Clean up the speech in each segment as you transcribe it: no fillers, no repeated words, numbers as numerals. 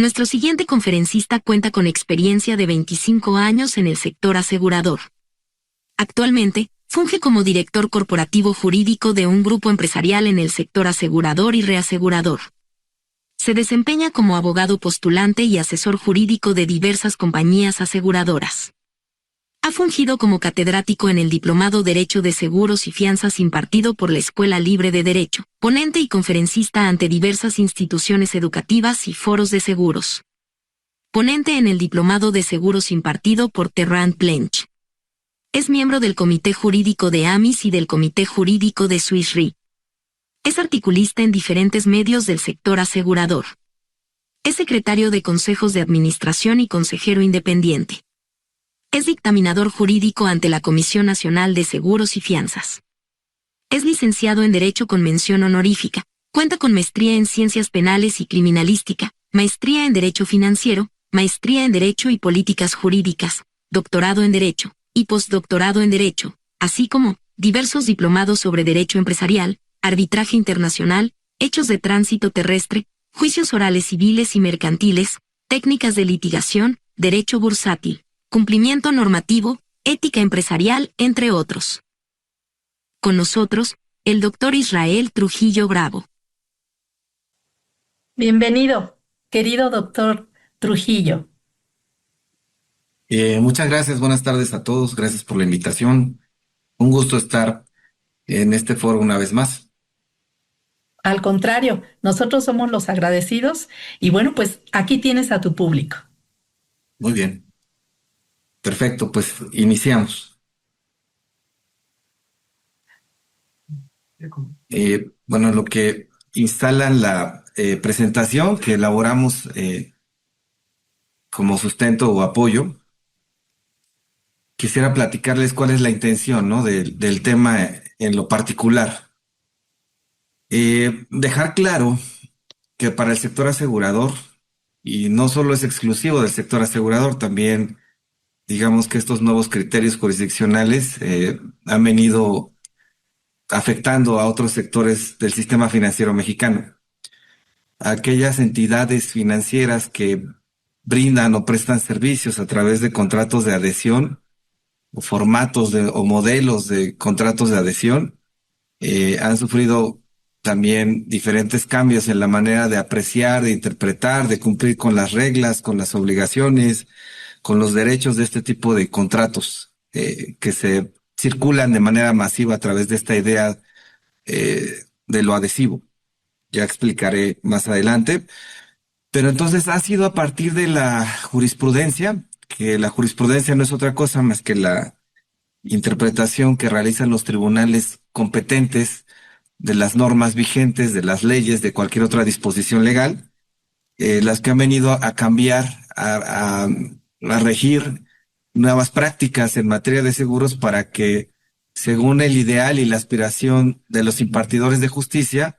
Nuestro siguiente conferencista cuenta con experiencia de 25 años en el sector asegurador. Actualmente, funge como director corporativo jurídico de un grupo empresarial en el sector asegurador y reasegurador. Se desempeña como abogado postulante y asesor jurídico de diversas compañías aseguradoras. Ha fungido como catedrático en el Diplomado Derecho de Seguros y Fianzas impartido por la Escuela Libre de Derecho, ponente y conferencista ante diversas instituciones educativas y foros de seguros. Ponente en el Diplomado de Seguros impartido por Terrant Blanche. Es miembro del Comité Jurídico de AMIS y del Comité Jurídico de Swiss Re. Es articulista en diferentes medios del sector asegurador. Es secretario de consejos de administración y consejero independiente. Es dictaminador jurídico ante la Comisión Nacional de Seguros y Fianzas. Es licenciado en Derecho con mención honorífica. Cuenta con maestría en Ciencias Penales y Criminalística, maestría en Derecho Financiero, maestría en Derecho y Políticas Jurídicas, doctorado en Derecho y postdoctorado en Derecho, así como diversos diplomados sobre Derecho Empresarial, Arbitraje Internacional, Hechos de Tránsito Terrestre, Juicios Orales Civiles y Mercantiles, Técnicas de Litigación, Derecho Bursátil, Cumplimiento Normativo, Ética Empresarial, entre otros. Con nosotros, el Dr. Israel Trujillo Bravo. Bienvenido, querido doctor Trujillo. Muchas gracias, buenas tardes a todos, gracias por la invitación. Un gusto estar en este foro una vez más. Al contrario, nosotros somos los agradecidos y bueno, pues aquí tienes a tu público. Muy bien, perfecto, pues iniciamos. Bueno, lo que instalan la presentación que elaboramos como sustento o apoyo, quisiera platicarles cuál es la intención, ¿no? del tema en lo particular. Dejar claro que para el sector asegurador, y no solo es exclusivo del sector asegurador, también digamos que estos nuevos criterios jurisdiccionales han venido afectando a otros sectores del sistema financiero mexicano. Aquellas entidades financieras que brindan o prestan servicios a través de contratos de adhesión o formatos o modelos de contratos de adhesión han sufrido también diferentes cambios en la manera de apreciar, de interpretar, de cumplir con las reglas, con las obligaciones, con los derechos de este tipo de contratos que se circulan de manera masiva a través de esta idea de lo adhesivo. Ya explicaré más adelante. Pero entonces ha sido a partir de la jurisprudencia, que la jurisprudencia no es otra cosa más que la interpretación que realizan los tribunales competentes de las normas vigentes, de las leyes, de cualquier otra disposición legal, las que han venido a cambiar, a regir nuevas prácticas en materia de seguros para que, según el ideal y la aspiración de los impartidores de justicia,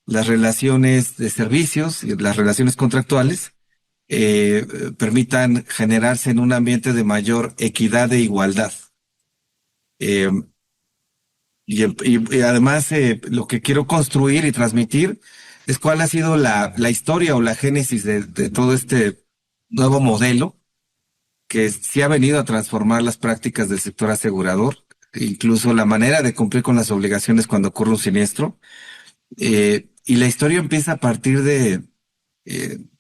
las relaciones de servicios y las relaciones contractuales permitan generarse en un ambiente de mayor equidad e igualdad. Eh, y además lo que quiero construir y transmitir es cuál ha sido la historia o la génesis de todo este nuevo modelo que sí ha venido a transformar las prácticas del sector asegurador, incluso la manera de cumplir con las obligaciones cuando ocurre un siniestro. Y la historia empieza a partir de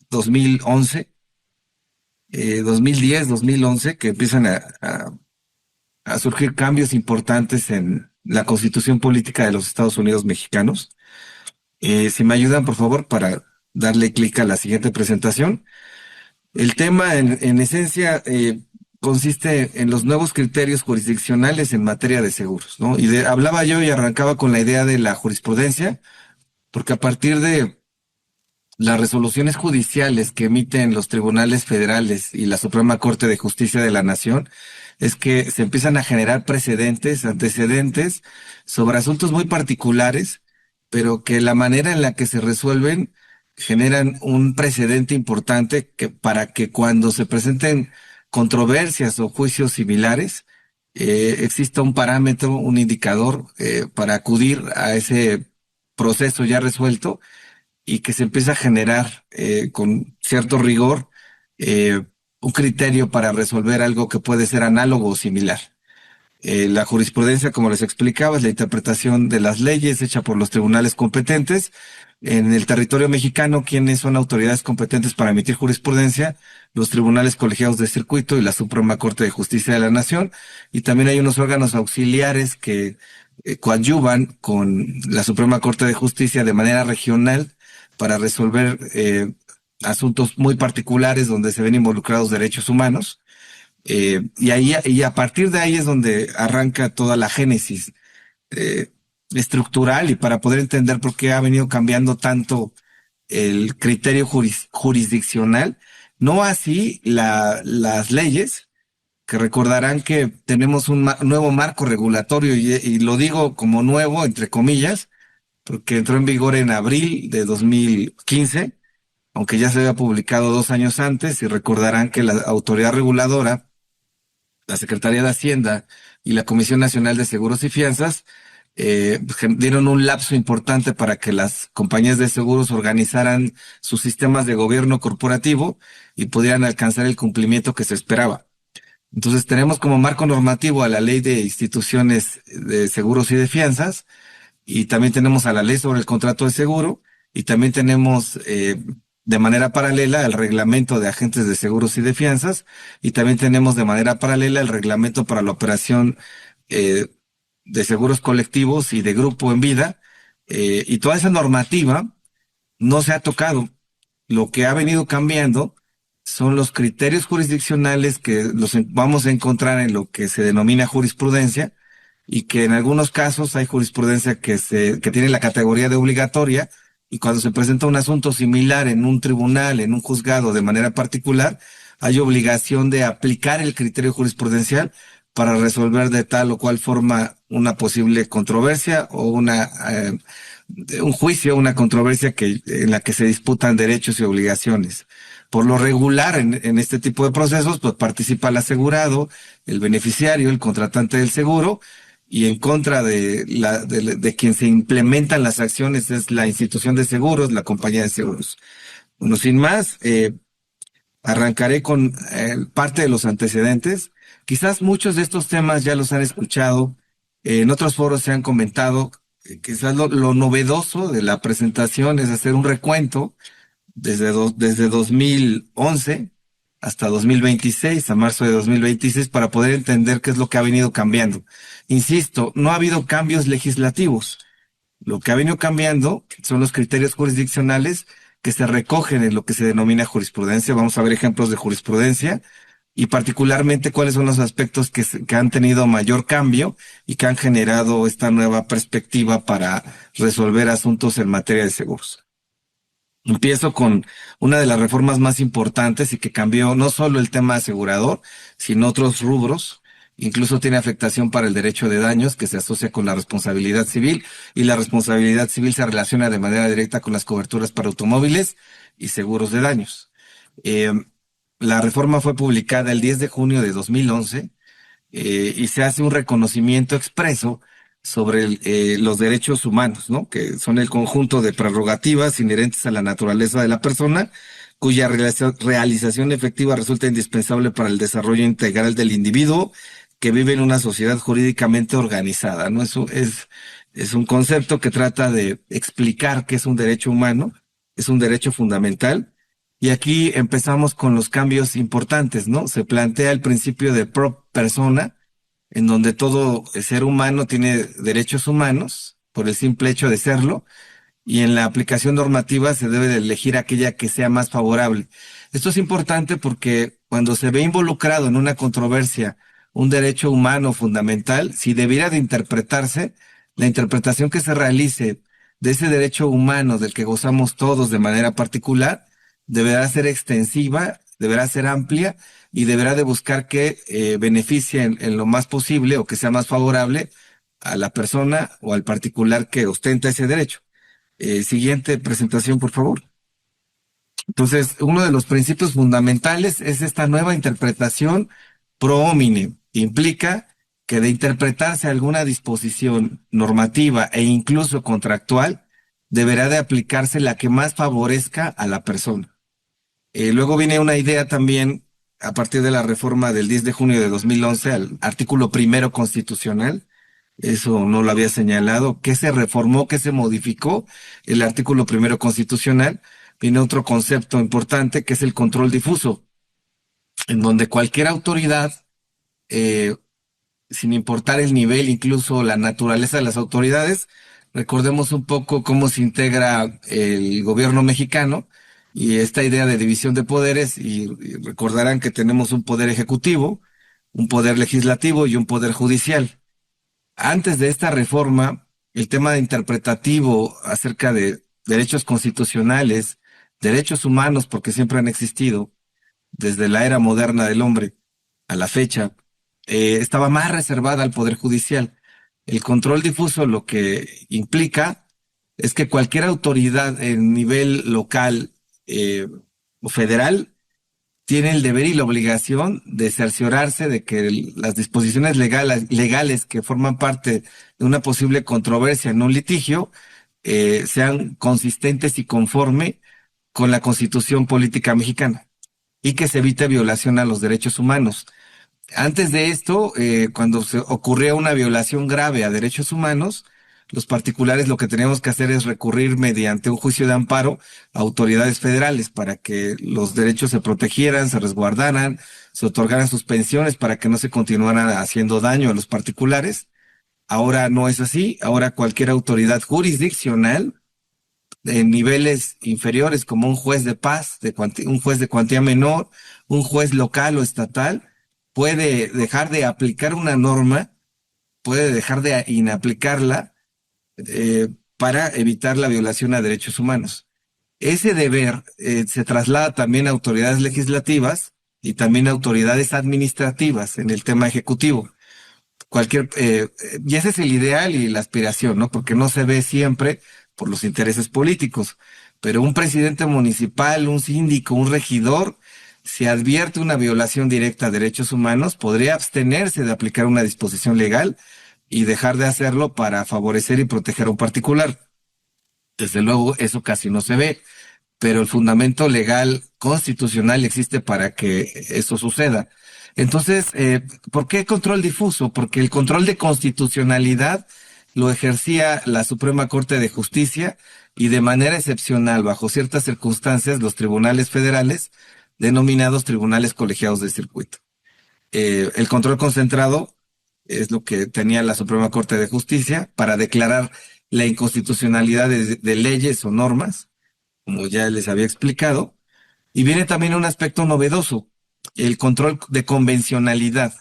2011, 2010, 2011, que empiezan a surgir cambios importantes en la Constitución Política de los Estados Unidos Mexicanos. Si me ayudan, por favor, para darle clic a la siguiente presentación. El tema, en esencia, consiste en los nuevos criterios jurisdiccionales en materia de seguros, ¿no? Y hablaba yo y arrancaba con la idea de la jurisprudencia, porque a partir de las resoluciones judiciales que emiten los tribunales federales y la Suprema Corte de Justicia de la Nación, es que se empiezan a generar precedentes, antecedentes sobre asuntos muy particulares, pero que la manera en la que se resuelven generan un precedente importante para que cuando se presenten controversias o juicios similares, exista un parámetro, un indicador para acudir a ese proceso ya resuelto y que se empieza a generar con cierto rigor un criterio para resolver algo que puede ser análogo o similar. La jurisprudencia, como les explicaba, es la interpretación de las leyes hecha por los tribunales competentes. En el territorio mexicano, ¿quiénes son autoridades competentes para emitir jurisprudencia? Los tribunales colegiados de circuito y la Suprema Corte de Justicia de la Nación. Y también hay unos órganos auxiliares que coadyuvan con la Suprema Corte de Justicia de manera regional para resolver asuntos muy particulares donde se ven involucrados derechos humanos. Y a partir de ahí es donde arranca toda la génesis eh, estructural, y para poder entender por qué ha venido cambiando tanto el criterio jurisdiccional, no así las leyes, que recordarán que tenemos un nuevo marco regulatorio, y lo digo como nuevo, entre comillas, porque entró en vigor en abril de 2015, aunque ya se había publicado 2 años antes, y recordarán que la autoridad reguladora, la Secretaría de Hacienda y la Comisión Nacional de Seguros y Fianzas dieron un lapso importante para que las compañías de seguros organizaran sus sistemas de gobierno corporativo y pudieran alcanzar el cumplimiento que se esperaba. Entonces tenemos como marco normativo a la Ley de Instituciones de Seguros y de Fianzas, y también tenemos a la Ley sobre el Contrato de Seguro, y también tenemos de manera paralela el Reglamento de Agentes de Seguros y de Fianzas, y también tenemos de manera paralela el Reglamento para la operación de seguros colectivos y de grupo en vida, y toda esa normativa no se ha tocado. Lo que ha venido cambiando son los criterios jurisdiccionales que vamos a encontrar en lo que se denomina jurisprudencia, y que en algunos casos hay jurisprudencia que tiene la categoría de obligatoria, y cuando se presenta un asunto similar en un tribunal, en un juzgado de manera particular, hay obligación de aplicar el criterio jurisprudencial para resolver de tal o cual forma una posible controversia o un juicio, una controversia en la que se disputan derechos y obligaciones. Por lo regular, en este tipo de procesos, pues participa el asegurado, el beneficiario, el contratante del seguro, y en contra de quien se implementan las acciones es la institución de seguros, la compañía de seguros. Bueno, sin más, arrancaré con parte de los antecedentes. Quizás muchos de estos temas ya los han escuchado, en otros foros se han comentado. Quizás lo novedoso de la presentación es hacer un recuento desde 2011 hasta 2026, a marzo de 2026, para poder entender qué es lo que ha venido cambiando. Insisto, no ha habido cambios legislativos. Lo que ha venido cambiando son los criterios jurisdiccionales que se recogen en lo que se denomina jurisprudencia. Vamos a ver ejemplos de jurisprudencia y particularmente cuáles son los aspectos que han tenido mayor cambio y que han generado esta nueva perspectiva para resolver asuntos en materia de seguros. Empiezo con una de las reformas más importantes y que cambió no solo el tema asegurador, sino otros rubros. Incluso tiene afectación para el derecho de daños, que se asocia con la responsabilidad civil, y la responsabilidad civil se relaciona de manera directa con las coberturas para automóviles y seguros de daños. La reforma fue publicada el 10 de junio de 2011 y se hace un reconocimiento expreso sobre los derechos humanos, ¿no? Que son el conjunto de prerrogativas inherentes a la naturaleza de la persona, cuya realización efectiva resulta indispensable para el desarrollo integral del individuo que vive en una sociedad jurídicamente organizada, ¿no? Eso es un concepto que trata de explicar qué es un derecho humano, es un derecho fundamental. Y aquí empezamos con los cambios importantes, ¿no? Se plantea el principio de pro persona, en donde todo ser humano tiene derechos humanos por el simple hecho de serlo, y en la aplicación normativa se debe de elegir aquella que sea más favorable. Esto es importante porque cuando se ve involucrado en una controversia un derecho humano fundamental, si debiera de interpretarse, la interpretación que se realice de ese derecho humano del que gozamos todos de manera particular deberá ser extensiva, deberá ser amplia, y deberá de buscar que beneficie en lo más posible o que sea más favorable a la persona o al particular que ostenta ese derecho. Siguiente presentación, por favor. Entonces, uno de los principios fundamentales es esta nueva interpretación pro homine. Implica que de interpretarse alguna disposición normativa e incluso contractual, deberá de aplicarse la que más favorezca a la persona. Luego viene una idea también, a partir de la reforma del 10 de junio de 2011 al artículo primero constitucional. Eso no lo había señalado. ¿Qué se reformó? ¿Qué se modificó? El artículo primero constitucional. Viene otro concepto importante que es el control difuso, en donde cualquier autoridad, eh, sin importar el nivel, incluso la naturaleza de las autoridades, recordemos un poco cómo se integra el gobierno mexicano y esta idea de división de poderes, y recordarán que tenemos un poder ejecutivo, un poder legislativo y un poder judicial. Antes de esta reforma, el tema interpretativo acerca de derechos constitucionales, derechos humanos, porque siempre han existido, desde la era moderna del hombre a la fecha, estaba más reservada al Poder Judicial. El control difuso lo que implica es que cualquier autoridad en nivel local o federal tiene el deber y la obligación de cerciorarse de que las disposiciones legales que forman parte de una posible controversia en un litigio sean consistentes y conforme con la Constitución Política Mexicana y que se evite violación a los derechos humanos. Antes de esto, cuando se ocurría una violación grave a derechos humanos, los particulares lo que teníamos que hacer es recurrir mediante un juicio de amparo a autoridades federales para que los derechos se protegieran, se resguardaran, se otorgaran suspensiones para que no se continuaran haciendo daño a los particulares. Ahora no es así. Ahora cualquier autoridad jurisdiccional en niveles inferiores, como un juez de paz, un juez de cuantía menor, un juez local o estatal, puede dejar de aplicar una norma, puede dejar de inaplicarla para evitar la violación a derechos humanos. Ese deber se traslada también a autoridades legislativas y también a autoridades administrativas en el tema ejecutivo. Y ese es el ideal y la aspiración, ¿no? Porque no se ve siempre por los intereses políticos, pero un presidente municipal, un síndico, un regidor, si advierte una violación directa a derechos humanos, podría abstenerse de aplicar una disposición legal y dejar de hacerlo para favorecer y proteger a un particular. Desde luego, eso casi no se ve, pero el fundamento legal constitucional existe para que eso suceda. Entonces, ¿por qué control difuso? Porque el control de constitucionalidad lo ejercía la Suprema Corte de Justicia y de manera excepcional, bajo ciertas circunstancias, los tribunales federales, denominados tribunales colegiados de circuito. El control concentrado es lo que tenía la Suprema Corte de Justicia para declarar la inconstitucionalidad de leyes o normas, como ya les había explicado. Y viene también un aspecto novedoso, el control de convencionalidad,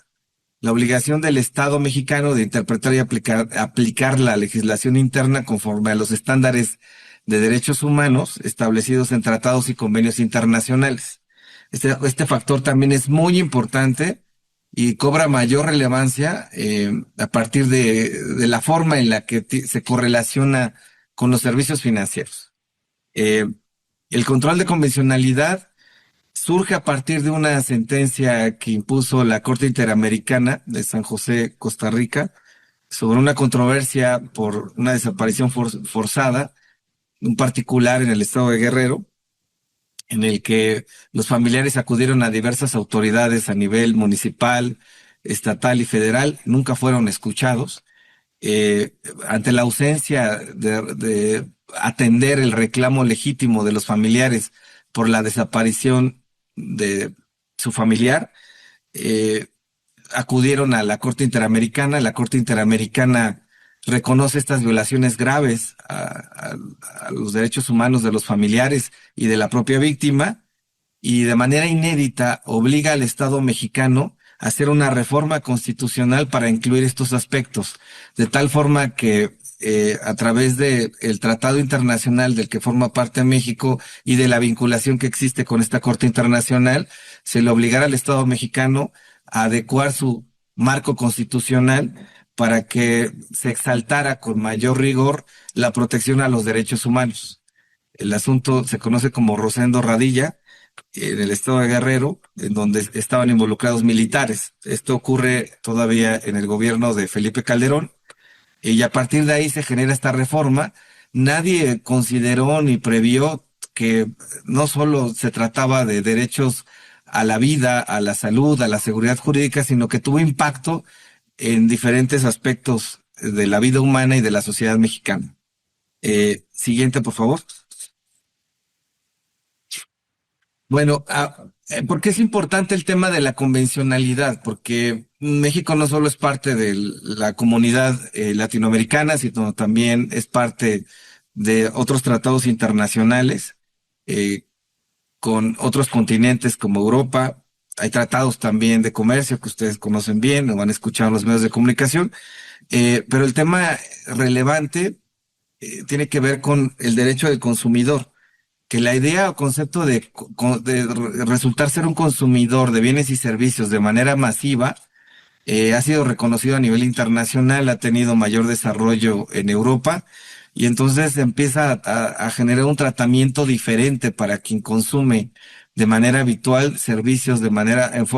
la obligación del Estado mexicano de interpretar y aplicar la legislación interna conforme a los estándares de derechos humanos establecidos en tratados y convenios internacionales. Este factor también es muy importante y cobra mayor relevancia a partir de la forma en la que se correlaciona con los servicios financieros. El control de convencionalidad surge a partir de una sentencia que impuso la Corte Interamericana de San José, Costa Rica, sobre una controversia por una desaparición forzada de un particular en el estado de Guerrero, en el que los familiares acudieron a diversas autoridades a nivel municipal, estatal y federal, nunca fueron escuchados. Ante la ausencia de atender el reclamo legítimo de los familiares por la desaparición de su familiar, acudieron a la Corte Interamericana. La Corte Interamericana reconoce estas violaciones graves a los derechos humanos de los familiares y de la propia víctima, y de manera inédita obliga al Estado mexicano a hacer una reforma constitucional para incluir estos aspectos, de tal forma que a través del tratado internacional del que forma parte México y de la vinculación que existe con esta Corte Internacional, se le obligara al Estado mexicano a adecuar su marco constitucional para que se exaltara con mayor rigor la protección a los derechos humanos. El asunto se conoce como Rosendo Radilla, en el estado de Guerrero, en donde estaban involucrados militares. Esto ocurre todavía en el gobierno de Felipe Calderón, y a partir de ahí se genera esta reforma nadie consideró ni previó que no solo se trataba de derechos a la vida, a la salud, a la seguridad jurídica, sino que tuvo impacto en diferentes aspectos de la vida humana y de la sociedad mexicana. Siguiente, por favor. Bueno, ¿por qué es importante el tema de la convencionalidad? Porque México no solo es parte de la comunidad latinoamericana, sino también es parte de otros tratados internacionales eh, con otros continentes como Europa. Hay tratados también de comercio que ustedes conocen bien o han escuchado en los medios de comunicación. Pero el tema relevante tiene que ver con el derecho del consumidor, que la idea o concepto de resultar ser un consumidor de bienes y servicios de manera masiva ha sido reconocido a nivel internacional, ha tenido mayor desarrollo en Europa y entonces empieza a generar un tratamiento diferente para quien consume de manera habitual servicios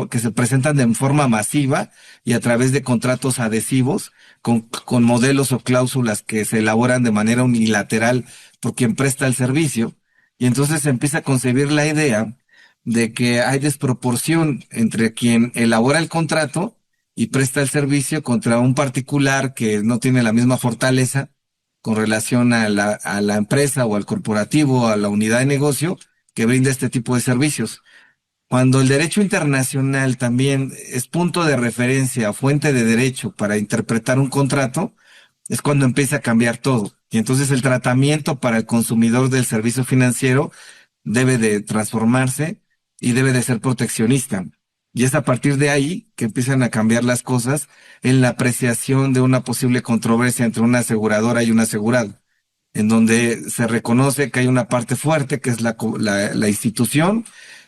que se presentan de forma masiva y a través de contratos adhesivos con modelos o cláusulas que se elaboran de manera unilateral por quien presta el servicio. Y entonces se empieza a concebir la idea de que hay desproporción entre quien elabora el contrato y presta el servicio contra un particular que no tiene la misma fortaleza con relación a la empresa o al corporativo, a la unidad de negocio que brinda este tipo de servicios. Cuando el derecho internacional también es punto de referencia, fuente de derecho para interpretar un contrato, es cuando empieza a cambiar todo. Y entonces el tratamiento para el consumidor del servicio financiero debe de transformarse y debe de ser proteccionista. Y es a partir de ahí que empiezan a cambiar las cosas en la apreciación de una posible controversia entre una aseguradora y un asegurado, en donde se reconoce que hay una parte fuerte, que es la institución,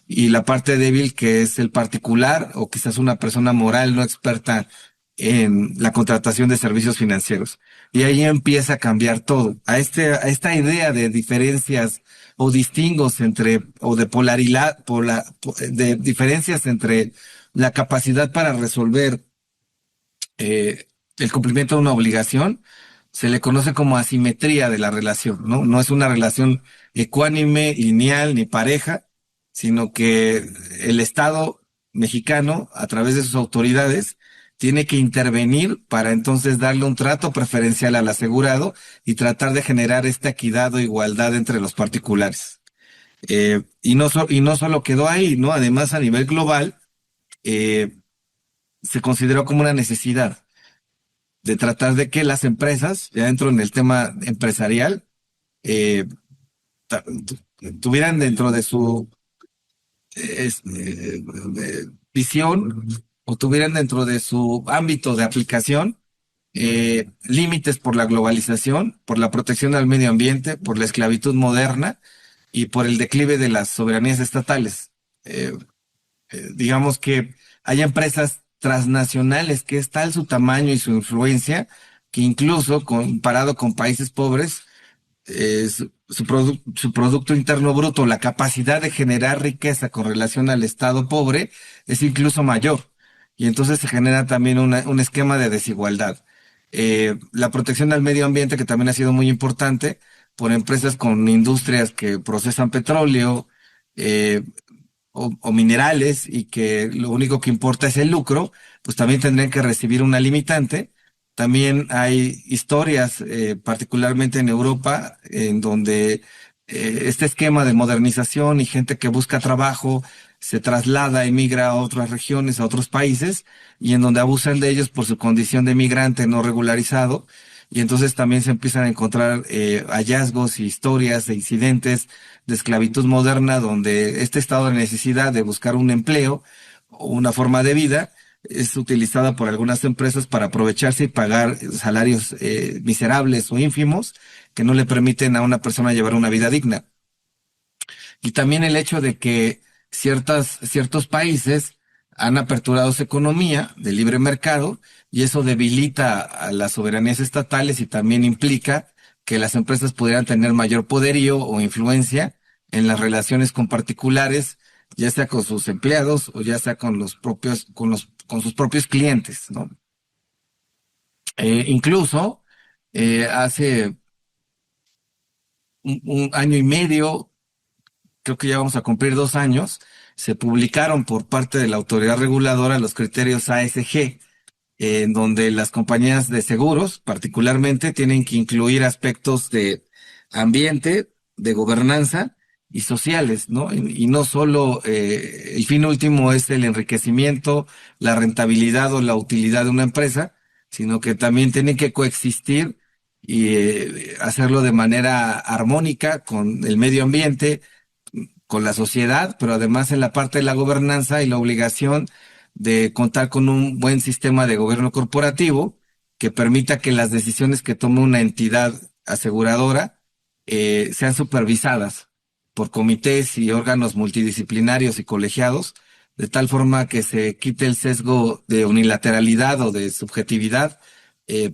y la parte débil, que es el particular o quizás una persona moral no experta en la contratación de servicios financieros. Y ahí empieza a cambiar todo. A esta idea de diferencias o distingos o de polaridad, de diferencias entre la capacidad para resolver eh, el cumplimiento de una obligación, se le conoce como asimetría de la relación, ¿no? No es una relación ecuánime, lineal ni pareja, sino que el Estado mexicano, a través de sus autoridades, tiene que intervenir para entonces darle un trato preferencial al asegurado y tratar de generar esta equidad o igualdad entre los particulares. Y no solo quedó ahí, ¿no? Además, a nivel global, eh, se consideró como una necesidad de tratar de que las empresas, ya dentro en el tema empresarial, eh, tuvieran dentro de su visión o tuvieran dentro de su ámbito de aplicación límites por la globalización, por la protección al medio ambiente, por la esclavitud moderna y por el declive de las soberanías estatales. Eh, digamos que hay empresas transnacionales que es tal su tamaño y su influencia que incluso comparado con países pobres, su Producto Interno Bruto, la capacidad de generar riqueza con relación al Estado pobre es incluso mayor. Y entonces se genera también un esquema de desigualdad. La protección al medio ambiente, que también ha sido muy importante por empresas con industrias que procesan petróleo, eh, o minerales y que lo único que importa es el lucro, pues también tendrían que recibir una limitante. También hay historias, particularmente en Europa, en donde este esquema de modernización y gente que busca trabajo se traslada, emigra a otras regiones, a otros países, y en donde abusan de ellos por su condición de migrante no regularizado. Y entonces también se empiezan a encontrar hallazgos, historias e incidentes de esclavitud moderna, donde este estado de necesidad de buscar un empleo o una forma de vida es utilizada por algunas empresas para aprovecharse y pagar salarios miserables o ínfimos que no le permiten a una persona llevar una vida digna. Y también el hecho de que ciertos países han aperturado su economía de libre mercado y eso debilita a las soberanías estatales y también implica que las empresas pudieran tener mayor poderío o influencia en las relaciones con particulares, ya sea con sus empleados o ya sea con sus propios clientes, ¿no? Incluso hace un año y medio, creo que ya vamos a cumplir 2 años, se publicaron por parte de la autoridad reguladora los criterios ASG, en donde las compañías de seguros particularmente tienen que incluir aspectos de ambiente, de gobernanza y sociales, ¿no? Y no solo el fin último es el enriquecimiento, la rentabilidad o la utilidad de una empresa, sino que también tienen que coexistir y hacerlo de manera armónica con el medio ambiente, con la sociedad, pero además en la parte de la gobernanza y la obligación de contar con un buen sistema de gobierno corporativo que permita que las decisiones que tome una entidad aseguradora sean supervisadas por comités y órganos multidisciplinarios y colegiados, de tal forma que se quite el sesgo de unilateralidad o de subjetividad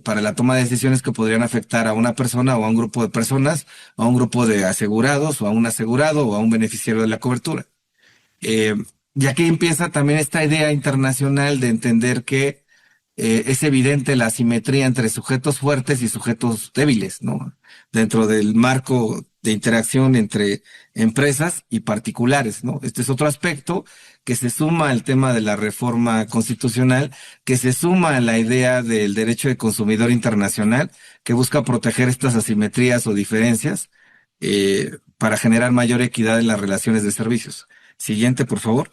para la toma de decisiones que podrían afectar a una persona o a un grupo de personas, a un grupo de asegurados o a un asegurado o a un beneficiario de la cobertura. Eh, y aquí empieza también esta idea internacional de entender que es evidente la asimetría entre sujetos fuertes y sujetos débiles, ¿no? Dentro del marco de interacción entre empresas y particulares, ¿no? Este es otro aspecto que se suma al tema de la reforma constitucional, que se suma a la idea del derecho de consumidor internacional, que busca proteger estas asimetrías o diferencias para generar mayor equidad en las relaciones de servicios. Siguiente, por favor.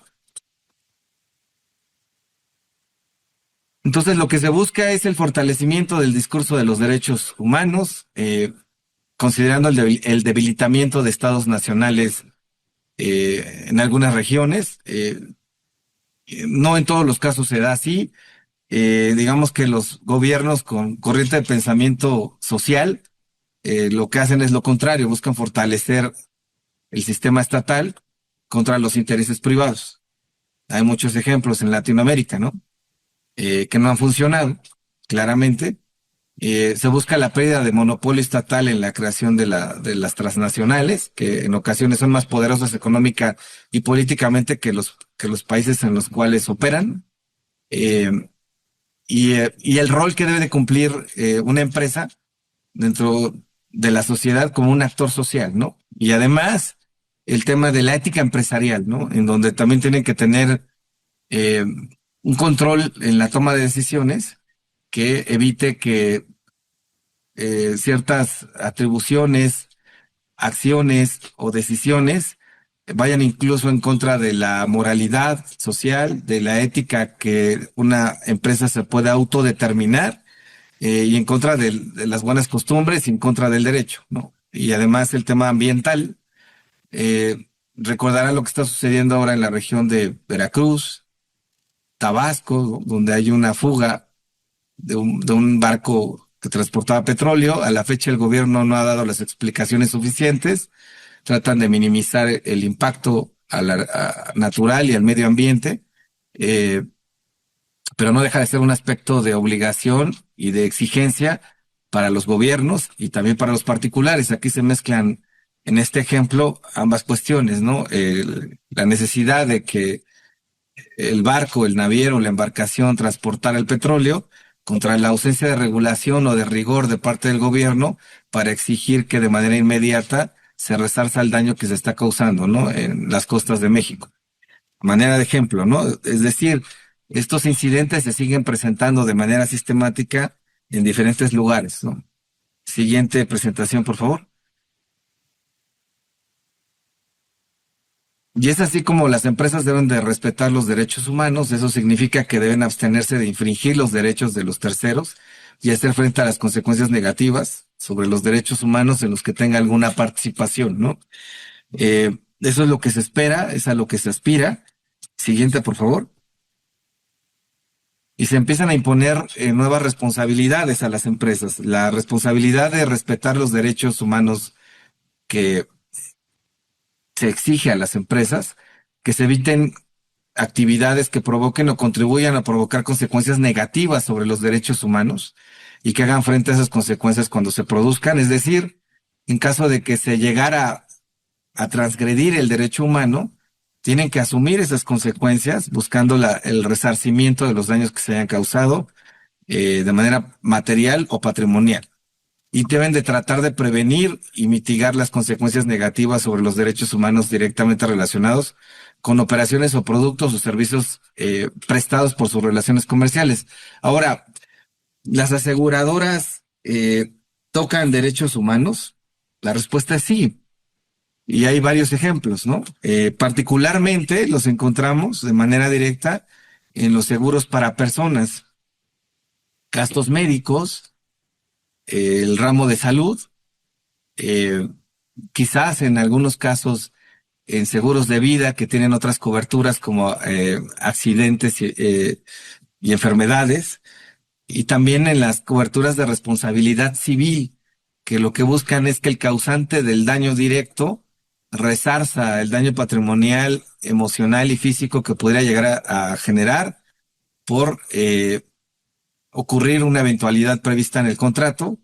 Entonces, lo que se busca es el fortalecimiento del discurso de los derechos humanos, considerando el debilitamiento de estados nacionales en algunas regiones. No en todos los casos se da así. Digamos que los gobiernos con corriente de pensamiento social lo que hacen es lo contrario, buscan fortalecer el sistema estatal contra los intereses privados. Hay muchos ejemplos en Latinoamérica, ¿no? Que no han funcionado, claramente. Se busca la pérdida de monopolio estatal en la creación de las transnacionales, que en ocasiones son más poderosas económica y políticamente que los países en los cuales operan. Eh, y el rol que debe de cumplir una empresa dentro de la sociedad como un actor social, ¿no? Y además, el tema de la ética empresarial, ¿no? En donde también tienen que tener eh, un control en la toma de decisiones que evite que ciertas atribuciones, acciones o decisiones vayan incluso en contra de la moralidad social, de la ética que una empresa se puede autodeterminar y en contra de las buenas costumbres y en contra del derecho, ¿no? Y además el tema ambiental, recordará lo que está sucediendo ahora en la región de Veracruz, Tabasco, donde hay una fuga de un barco que transportaba petróleo. A la fecha el gobierno no ha dado las explicaciones suficientes. Tratan de minimizar el impacto natural y al medio ambiente, pero no deja de ser un aspecto de obligación y de exigencia para los gobiernos y también para los particulares. Aquí se mezclan en este ejemplo ambas cuestiones, ¿no? La necesidad de que el barco, el naviero, la embarcación transportara el petróleo contra la ausencia de regulación o de rigor de parte del gobierno para exigir que de manera inmediata se resarza el daño que se está causando, ¿no? En las costas de México. Manera de ejemplo, ¿no? Es decir, estos incidentes se siguen presentando de manera sistemática en diferentes lugares, ¿no? Siguiente presentación, por favor. Y es así como las empresas deben de respetar los derechos humanos. Eso significa que deben abstenerse de infringir los derechos de los terceros y hacer frente a las consecuencias negativas sobre los derechos humanos en los que tenga alguna participación, ¿no? Eso es lo que se espera, es a lo que se aspira. Siguiente, por favor. Y se empiezan a imponer nuevas responsabilidades a las empresas. La responsabilidad de respetar los derechos humanos que se exige a las empresas, que se eviten actividades que provoquen o contribuyan a provocar consecuencias negativas sobre los derechos humanos y que hagan frente a esas consecuencias cuando se produzcan. Es decir, en caso de que se llegara a transgredir el derecho humano, tienen que asumir esas consecuencias buscando el resarcimiento de los daños que se hayan causado de manera material o patrimonial. y deben de tratar de prevenir y mitigar las consecuencias negativas sobre los derechos humanos directamente relacionados con operaciones o productos o servicios prestados por sus relaciones comerciales. Ahora, ¿las aseguradoras tocan derechos humanos? La respuesta es sí. Y hay varios ejemplos, ¿no? Particularmente los encontramos de manera directa en los seguros para personas, gastos médicos, el ramo de salud, eh, quizás en algunos casos en seguros de vida que tienen otras coberturas como accidentes y enfermedades, y también en las coberturas de responsabilidad civil, que lo que buscan es que el causante del daño directo resarza el daño patrimonial, emocional y físico que podría llegar a generar por ocurrir una eventualidad prevista en el contrato.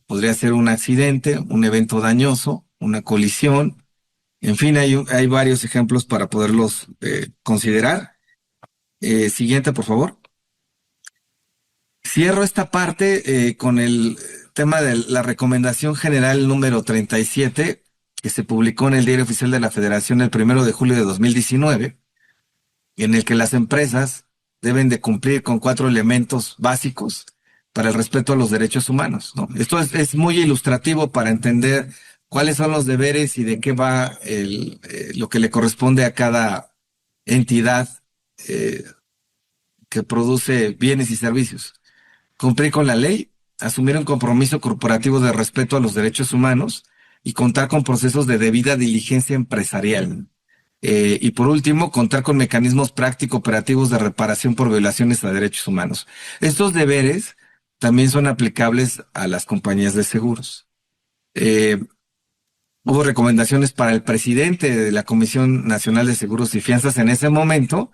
Podría ser un accidente, un evento dañoso, una colisión. En fin, hay varios ejemplos para poderlos considerar. Siguiente, por favor. Cierro esta parte con el tema de la Recomendación General número 37, que se publicó en el Diario Oficial de la Federación el 1 de julio de 2019, en el que las empresas deben de cumplir con 4 elementos básicos para el respeto a los derechos humanos, ¿no? Esto es muy ilustrativo para entender cuáles son los deberes y de qué va lo que le corresponde a cada entidad que produce bienes y servicios. Cumplir con la ley, asumir un compromiso corporativo de respeto a los derechos humanos y contar con procesos de debida diligencia empresarial. Y por último, contar con mecanismos práctico-operativos de reparación por violaciones a derechos humanos. Estos deberes también son aplicables a las compañías de seguros. Hubo recomendaciones para el presidente de la Comisión Nacional de Seguros y Fianzas en ese momento,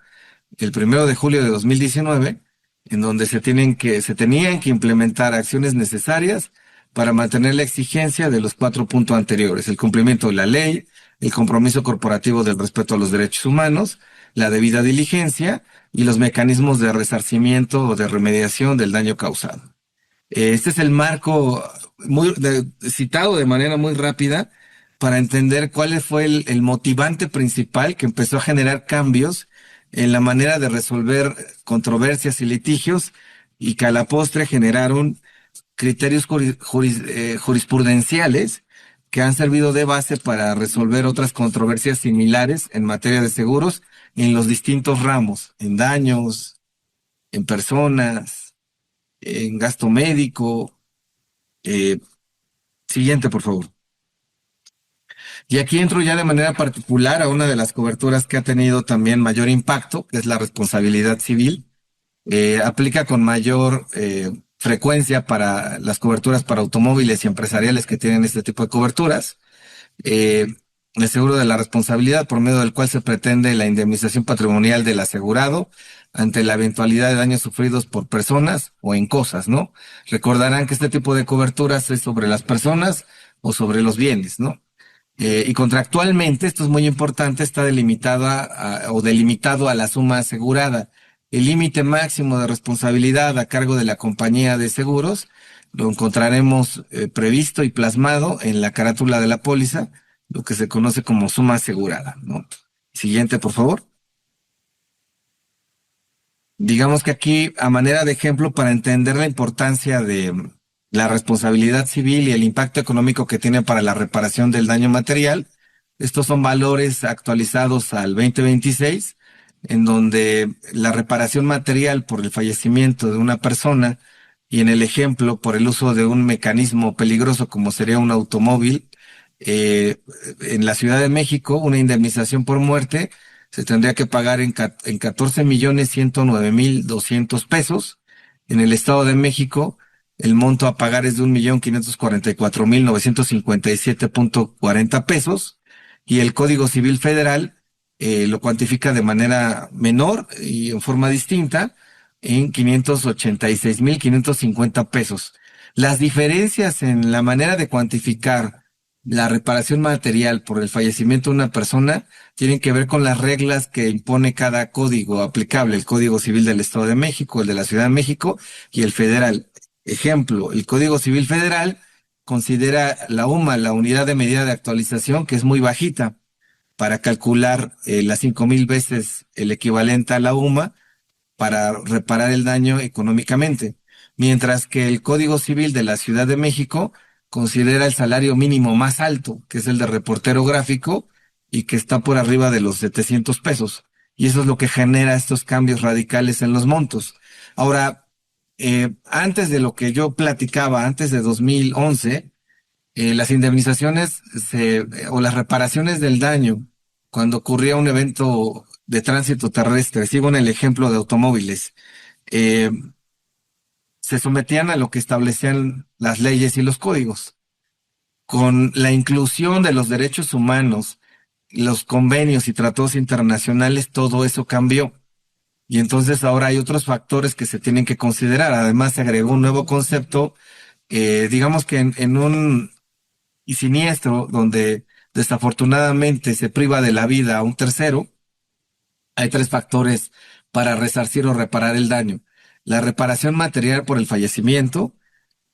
el 1 de julio de 2019, en donde se tenían que implementar acciones necesarias para mantener la exigencia de los 4 puntos anteriores: el cumplimiento de la ley, el compromiso corporativo del respeto a los derechos humanos, la debida diligencia y los mecanismos de resarcimiento o de remediación del daño causado. Este es el marco citado de manera muy rápida para entender cuál fue el motivante principal que empezó a generar cambios en la manera de resolver controversias y litigios, y que a la postre generaron criterios jurisprudenciales que han servido de base para resolver otras controversias similares en materia de seguros en los distintos ramos: en daños, en personas, en gasto médico. Siguiente, por favor. Y aquí entro ya de manera particular a una de las coberturas que ha tenido también mayor impacto, que es la responsabilidad civil. Aplica con mayor frecuencia para las coberturas para automóviles y empresariales que tienen este tipo de coberturas. El seguro de la responsabilidad, por medio del cual se pretende la indemnización patrimonial del asegurado ante la eventualidad de daños sufridos por personas o en cosas, ¿no? Recordarán que este tipo de coberturas es sobre las personas o sobre los bienes, ¿no? Y contractualmente, esto es muy importante, está delimitado a la suma asegurada. El límite máximo de responsabilidad a cargo de la compañía de seguros lo encontraremos previsto y plasmado en la carátula de la póliza, lo que se conoce como suma asegurada, ¿no? Siguiente, por favor. Digamos que aquí, a manera de ejemplo, para entender la importancia de la responsabilidad civil y el impacto económico que tiene para la reparación del daño material, estos son valores actualizados al 2026, en donde la reparación material por el fallecimiento de una persona, y en el ejemplo por el uso de un mecanismo peligroso como sería un automóvil, en la Ciudad de México, una indemnización por muerte se tendría que pagar en 14,109,200 pesos. En el Estado de México, el monto a pagar es de 1,544,957.40 pesos, y el Código Civil Federal lo cuantifica de manera menor y en forma distinta en 586,550 pesos. Las diferencias en la manera de cuantificar la reparación material por el fallecimiento de una persona tienen que ver con las reglas que impone cada código aplicable: el Código Civil del Estado de México, el de la Ciudad de México y el federal. Ejemplo, el Código Civil Federal considera la UMA, la unidad de medida de actualización, que es muy bajita para calcular las 5,000 veces el equivalente a la UMA para reparar el daño económicamente, mientras que el Código Civil de la Ciudad de México considera el salario mínimo más alto, que es el de reportero gráfico, y que está por arriba de los 700 pesos. Y eso es lo que genera estos cambios radicales en los montos. Ahora, antes de lo que yo platicaba, antes de 2011, las indemnizaciones o las reparaciones del daño cuando ocurría un evento de tránsito terrestre, sigo en el ejemplo de automóviles, eh, se sometían a lo que establecían las leyes y los códigos. Con la inclusión de los derechos humanos, los convenios y tratados internacionales, todo eso cambió. Y entonces ahora hay otros factores que se tienen que considerar. Además, se agregó un nuevo concepto, digamos que en un siniestro donde desafortunadamente se priva de la vida a un tercero, hay 3 factores para resarcir o reparar el daño: la reparación material por el fallecimiento,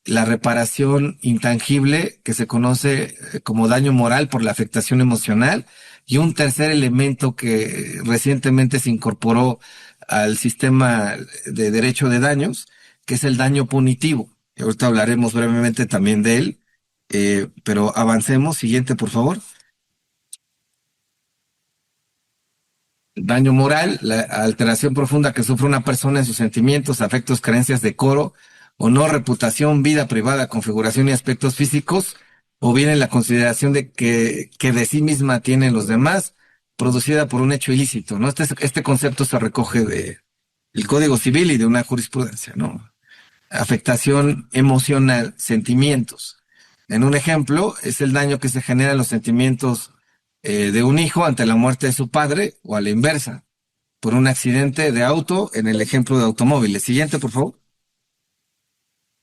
la reparación intangible, que se conoce como daño moral por la afectación emocional, y un tercer elemento que recientemente se incorporó al sistema de derecho de daños, que es el daño punitivo. Y ahorita hablaremos brevemente también de él, pero avancemos. Siguiente, por favor. Daño moral, la alteración profunda que sufre una persona en sus sentimientos, afectos, creencias, decoro, honor, reputación, vida privada, configuración y aspectos físicos, o bien en la consideración de que de sí misma tienen los demás, producida por un hecho ilícito, ¿no? Este concepto se recoge del Código Civil y de una jurisprudencia, ¿no? Afectación emocional, sentimientos. En un ejemplo, es el daño que se genera en los sentimientos de un hijo ante la muerte de su padre, o a la inversa, por un accidente de auto, en el ejemplo de automóviles. Siguiente, por favor.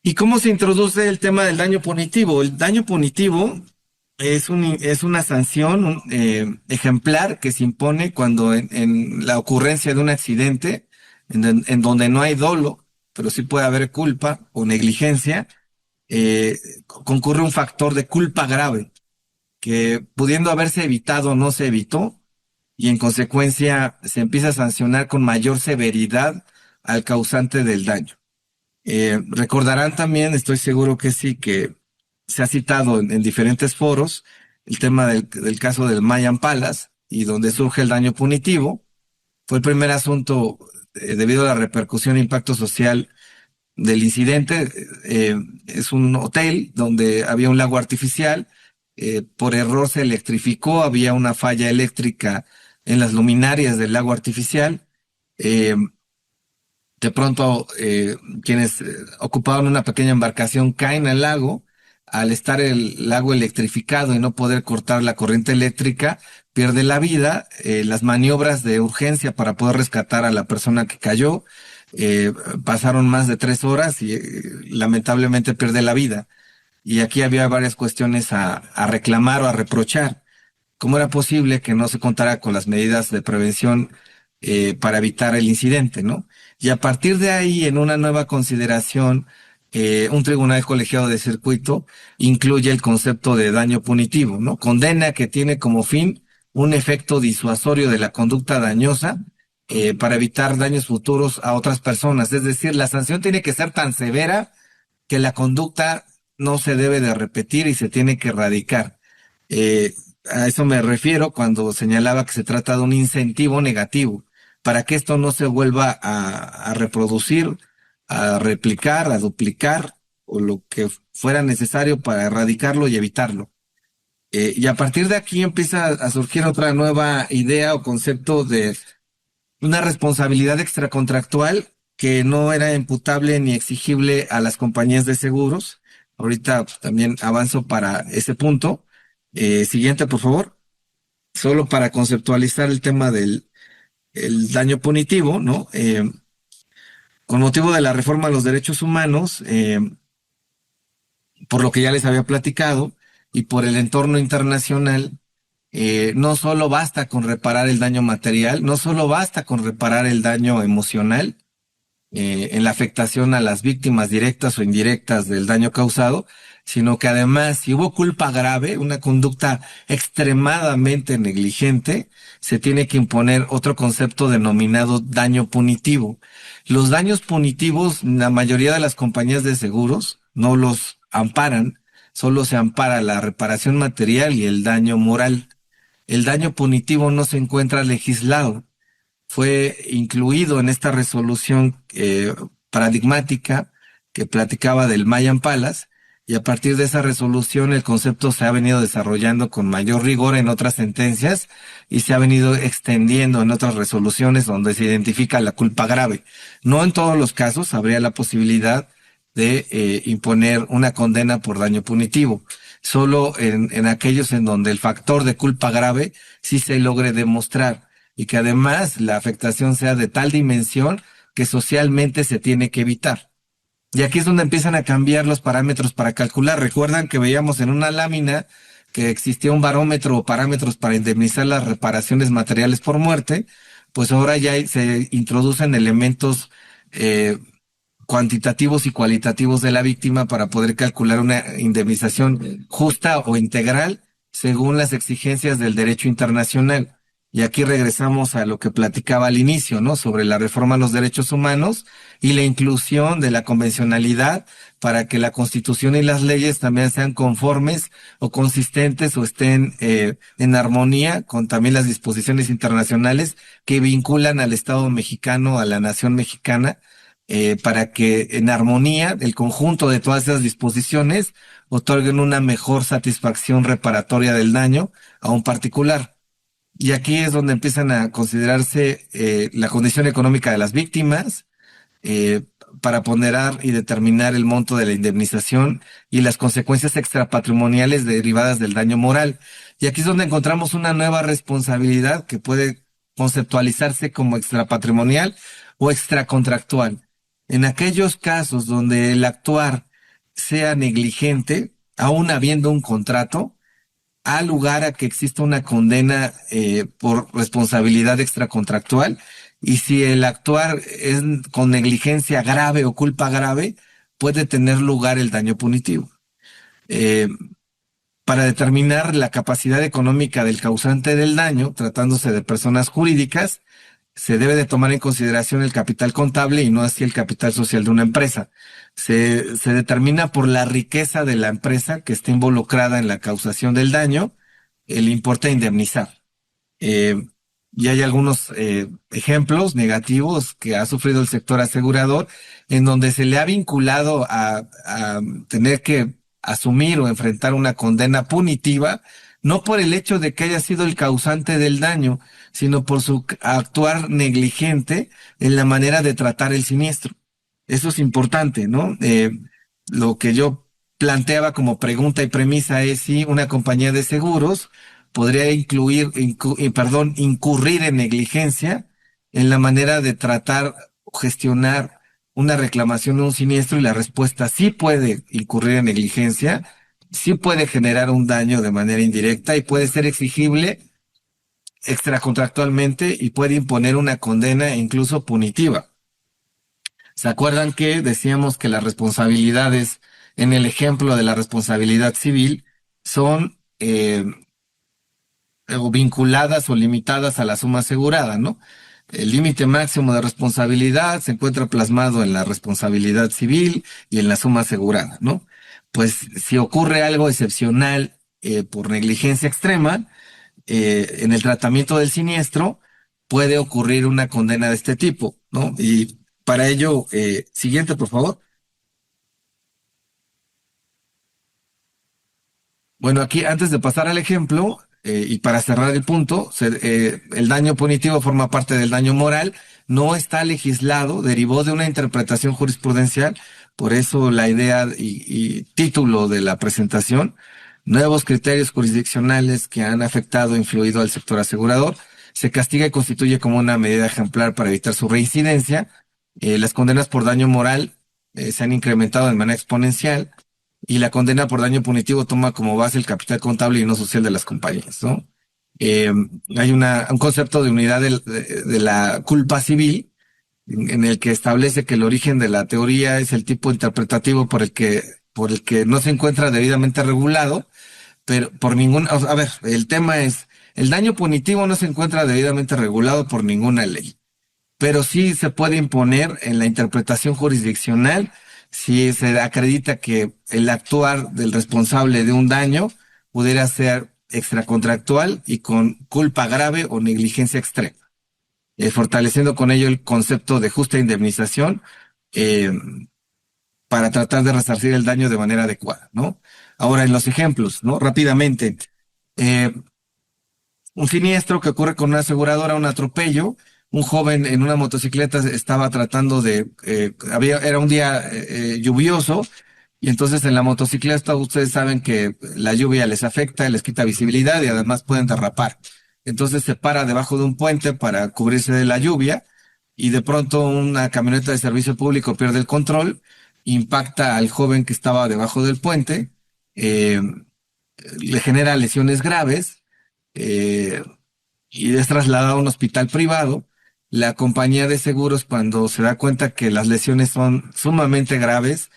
¿Y cómo se introduce el tema del daño punitivo? El daño punitivo es una sanción ejemplar que se impone cuando en la ocurrencia de un accidente, en donde no hay dolo, pero sí puede haber culpa o negligencia, concurre un factor de culpa grave que, pudiendo haberse evitado, no se evitó, y en consecuencia se empieza a sancionar con mayor severidad al causante del daño. Recordarán también, estoy seguro que sí, que se ha citado en diferentes foros el tema del caso del Mayan Palace, y donde surge el daño punitivo. Fue el primer asunto debido a la repercusión e impacto social del incidente. Es un hotel donde había un lago artificial. Por error se electrificó, había una falla eléctrica en las luminarias del lago artificial. De pronto, quienes ocupaban una pequeña embarcación caen al lago. Al estar el lago electrificado y no poder cortar la corriente eléctrica, pierde la vida. Las maniobras de urgencia para poder rescatar a la persona que cayó pasaron más de 3 horas y lamentablemente pierde la vida. Y aquí había varias cuestiones a reclamar o a reprochar. ¿Cómo era posible que no se contara con las medidas de prevención para evitar el incidente, ¿no? Y a partir de ahí, en una nueva consideración, un tribunal colegiado de circuito incluye el concepto de daño punitivo, ¿no? Condena que tiene como fin un efecto disuasorio de la conducta dañosa para evitar daños futuros a otras personas. Es decir, la sanción tiene que ser tan severa que la conducta no se debe de repetir y se tiene que erradicar. A eso me refiero cuando señalaba que se trata de un incentivo negativo, para que esto no se vuelva a reproducir, a replicar, a duplicar, o lo que fuera necesario para erradicarlo y evitarlo. Y a partir de aquí empieza a surgir otra nueva idea o concepto de una responsabilidad extracontractual que no era imputable ni exigible a las compañías de seguros. Ahorita también avanzo para ese punto. Siguiente, por favor. Solo para conceptualizar el tema del daño punitivo, ¿no? Con motivo de la reforma a los derechos humanos, por lo que ya les había platicado, y por el entorno internacional, no solo basta con reparar el daño material, no solo basta con reparar el daño emocional, en la afectación a las víctimas directas o indirectas del daño causado, sino que además, si hubo culpa grave, una conducta extremadamente negligente, se tiene que imponer otro concepto denominado daño punitivo. Los daños punitivos, la mayoría de las compañías de seguros no los amparan, solo se ampara la reparación material y el daño moral. El daño punitivo no se encuentra legislado. Fue incluido en esta resolución paradigmática que platicaba del Mayan Palace, y a partir de esa resolución el concepto se ha venido desarrollando con mayor rigor en otras sentencias y se ha venido extendiendo en otras resoluciones donde se identifica la culpa grave. No en todos los casos habría la posibilidad de imponer una condena por daño punitivo. Solo en aquellos en donde el factor de culpa grave sí se logre demostrar, y que además la afectación sea de tal dimensión que socialmente se tiene que evitar. Y aquí es donde empiezan a cambiar los parámetros para calcular. Recuerdan que veíamos en una lámina que existía un barómetro o parámetros para indemnizar las reparaciones materiales por muerte. Pues ahora ya se introducen elementos cuantitativos y cualitativos de la víctima para poder calcular una indemnización justa o integral según las exigencias del derecho internacional. Y aquí regresamos a lo que platicaba al inicio, ¿no? Sobre la reforma a los derechos humanos y la inclusión de la convencionalidad para que la Constitución y las leyes también sean conformes o consistentes o estén en armonía con también las disposiciones internacionales que vinculan al Estado mexicano, a la nación mexicana, para que en armonía el conjunto de todas esas disposiciones otorguen una mejor satisfacción reparatoria del daño a un particular. Y aquí es donde empiezan a considerarse la condición económica de las víctimas para ponderar y determinar el monto de la indemnización y las consecuencias extrapatrimoniales derivadas del daño moral. Y aquí es donde encontramos una nueva responsabilidad que puede conceptualizarse como extrapatrimonial o extracontractual. En aquellos casos donde el actuar sea negligente, aún habiendo un contrato, ha lugar a que exista una condena por responsabilidad extracontractual, y si el actuar es con negligencia grave o culpa grave, puede tener lugar el daño punitivo. Para determinar la capacidad económica del causante del daño, tratándose de personas jurídicas, se debe de tomar en consideración el capital contable y no así el capital social de una empresa. Se determina por la riqueza de la empresa que está involucrada en la causación del daño el importe a indemnizar. Y hay algunos ejemplos negativos que ha sufrido el sector asegurador en donde se le ha vinculado a tener que asumir o enfrentar una condena punitiva, no por el hecho de que haya sido el causante del daño, sino por su actuar negligente en la manera de tratar el siniestro. Eso es importante, ¿no? Lo que yo planteaba como pregunta y premisa es si una compañía de seguros podría incurrir en negligencia en la manera de tratar o gestionar una reclamación de un siniestro, y la respuesta sí puede incurrir en negligencia, sí puede generar un daño de manera indirecta y puede ser exigible extracontractualmente y puede imponer una condena incluso punitiva. ¿Se acuerdan que decíamos que las responsabilidades en el ejemplo de la responsabilidad civil son o vinculadas o limitadas a la suma asegurada, ¿no? El límite máximo de responsabilidad se encuentra plasmado en la responsabilidad civil y en la suma asegurada, ¿no? Pues si ocurre algo excepcional por negligencia extrema en el tratamiento del siniestro, puede ocurrir una condena de este tipo, ¿no? Y para ello, siguiente, por favor. Bueno, aquí antes de pasar al ejemplo, y para cerrar el punto, el daño punitivo forma parte del daño moral, no está legislado, derivó de una interpretación jurisprudencial, por eso la idea y título de la presentación, nuevos criterios jurisdiccionales que han afectado e influido al sector asegurador, se castiga y constituye como una medida ejemplar para evitar su reincidencia. Las condenas por daño moral se han incrementado de manera exponencial, y la condena por daño punitivo toma como base el capital contable y no social de las compañías, ¿no? Hay un concepto de unidad de la culpa civil en el que establece que el origen de la teoría es el tipo interpretativo por el que no se encuentra debidamente regulado, pero por ningún, a ver, el tema es, el daño punitivo no se encuentra debidamente regulado por ninguna ley, pero sí se puede imponer en la interpretación jurisdiccional si se acredita que el actuar del responsable de un daño pudiera ser extracontractual y con culpa grave o negligencia extrema, fortaleciendo con ello el concepto de justa indemnización eh, para tratar de resarcir el daño de manera adecuada, ¿no? Ahora, en los ejemplos, ¿no? Rápidamente, eh, un siniestro que ocurre con una aseguradora, un atropello. Un joven en una motocicleta estaba tratando era un día lluvioso, y entonces en la motocicleta ustedes saben que la lluvia les afecta, les quita visibilidad y además pueden derrapar. Entonces se para debajo de un puente para cubrirse de la lluvia, y de pronto una camioneta de servicio público pierde el control, impacta al joven que estaba debajo del puente, eh, le genera lesiones graves. eh, y es trasladado a un hospital privado. La compañía de seguros, cuando se da cuenta que las lesiones son sumamente graves,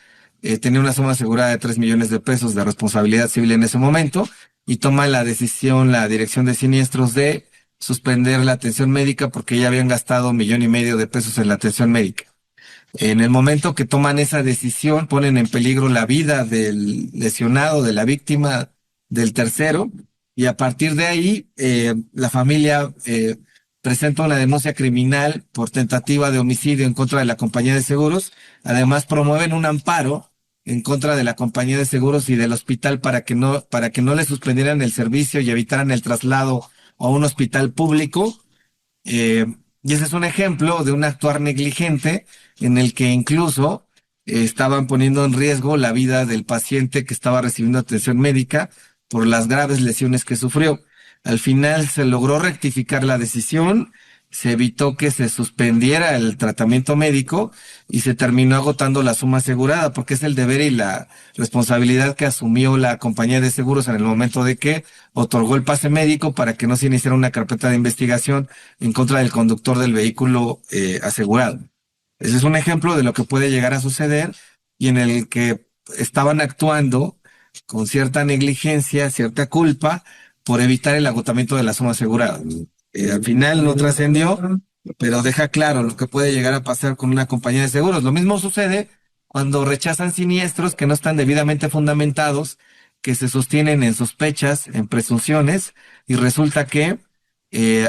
tenía una suma asegurada de 3 millones de pesos de responsabilidad civil en ese momento, y toma la decisión la dirección de siniestros de suspender la atención médica porque ya habían gastado 1,5 millones de pesos en la atención médica. En el momento que toman esa decisión, ponen en peligro la vida del lesionado, de la víctima, del tercero, y a partir de ahí, la familia presenta una denuncia criminal por tentativa de homicidio en contra de la compañía de seguros. Además, promueven un amparo en contra de la compañía de seguros y del hospital para que no le suspendieran el servicio y evitaran el traslado a un hospital público. Eh, y ese es un ejemplo de un actuar negligente en el que incluso estaban poniendo en riesgo la vida del paciente que estaba recibiendo atención médica por las graves lesiones que sufrió. Al final se logró rectificar la decisión, se evitó que se suspendiera el tratamiento médico y se terminó agotando la suma asegurada, porque es el deber y la responsabilidad que asumió la compañía de seguros en el momento de que otorgó el pase médico para que no se iniciara una carpeta de investigación en contra del conductor del vehículo asegurado. Ese es un ejemplo de lo que puede llegar a suceder y en el que estaban actuando con cierta negligencia, cierta culpa, por evitar el agotamiento de la suma asegurada. Al final no trascendió, pero deja claro lo que puede llegar a pasar con una compañía de seguros. Lo mismo sucede cuando rechazan siniestros que no están debidamente fundamentados, que se sostienen en sospechas, en presunciones, y resulta que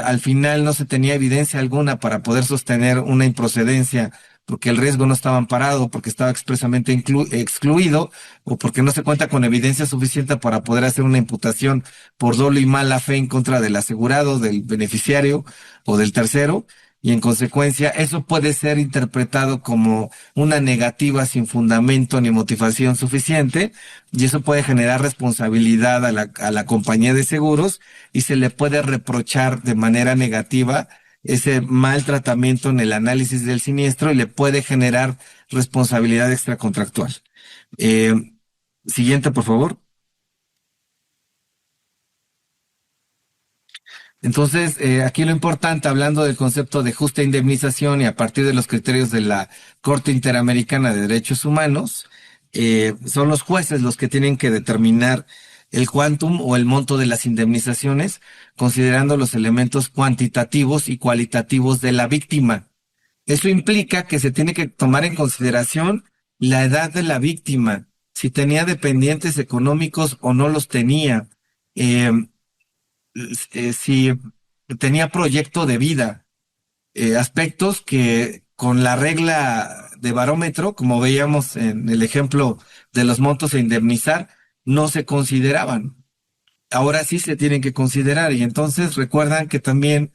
al final no se tenía evidencia alguna para poder sostener una improcedencia, porque el riesgo no estaba amparado, porque estaba expresamente excluido, o porque no se cuenta con evidencia suficiente para poder hacer una imputación por dolo y mala fe en contra del asegurado, del beneficiario o del tercero. Y en consecuencia, eso puede ser interpretado como una negativa sin fundamento ni motivación suficiente, y eso puede generar responsabilidad a la compañía de seguros, y se le puede reprochar de manera negativa ese mal tratamiento en el análisis del siniestro, y le puede generar responsabilidad extracontractual. Eh, Siguiente, por favor. Entonces, aquí lo importante, hablando del concepto de justa indemnización y a partir de los criterios de la Corte Interamericana de Derechos Humanos, son los jueces los que tienen que determinar el quantum o el monto de las indemnizaciones, considerando los elementos cuantitativos y cualitativos de la víctima. Eso implica que se tiene que tomar en consideración la edad de la víctima, si tenía dependientes económicos o no los tenía, eh, si tenía proyecto de vida, aspectos que con la regla de barómetro, como veíamos en el ejemplo de los montos a indemnizar, no se consideraban. Ahora sí se tienen que considerar, y entonces recuerdan que también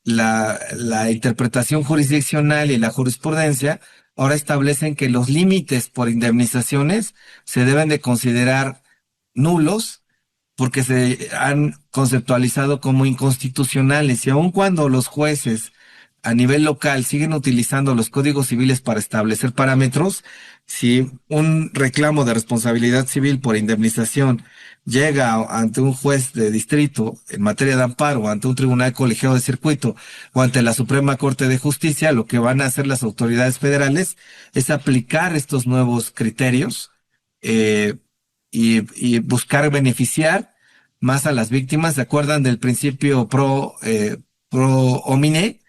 la interpretación jurisdiccional y la jurisprudencia ahora establecen que los límites por indemnizaciones se deben de considerar nulos, porque se han conceptualizado como inconstitucionales, y aun cuando los jueces a nivel local siguen utilizando los códigos civiles para establecer parámetros, si un reclamo de responsabilidad civil por indemnización llega ante un juez de distrito en materia de amparo, ante un tribunal colegiado de circuito o ante la Suprema Corte de Justicia, lo que van a hacer las autoridades federales es aplicar estos nuevos criterios eh, y buscar beneficiar más a las víctimas. ¿Se acuerdan del principio pro homine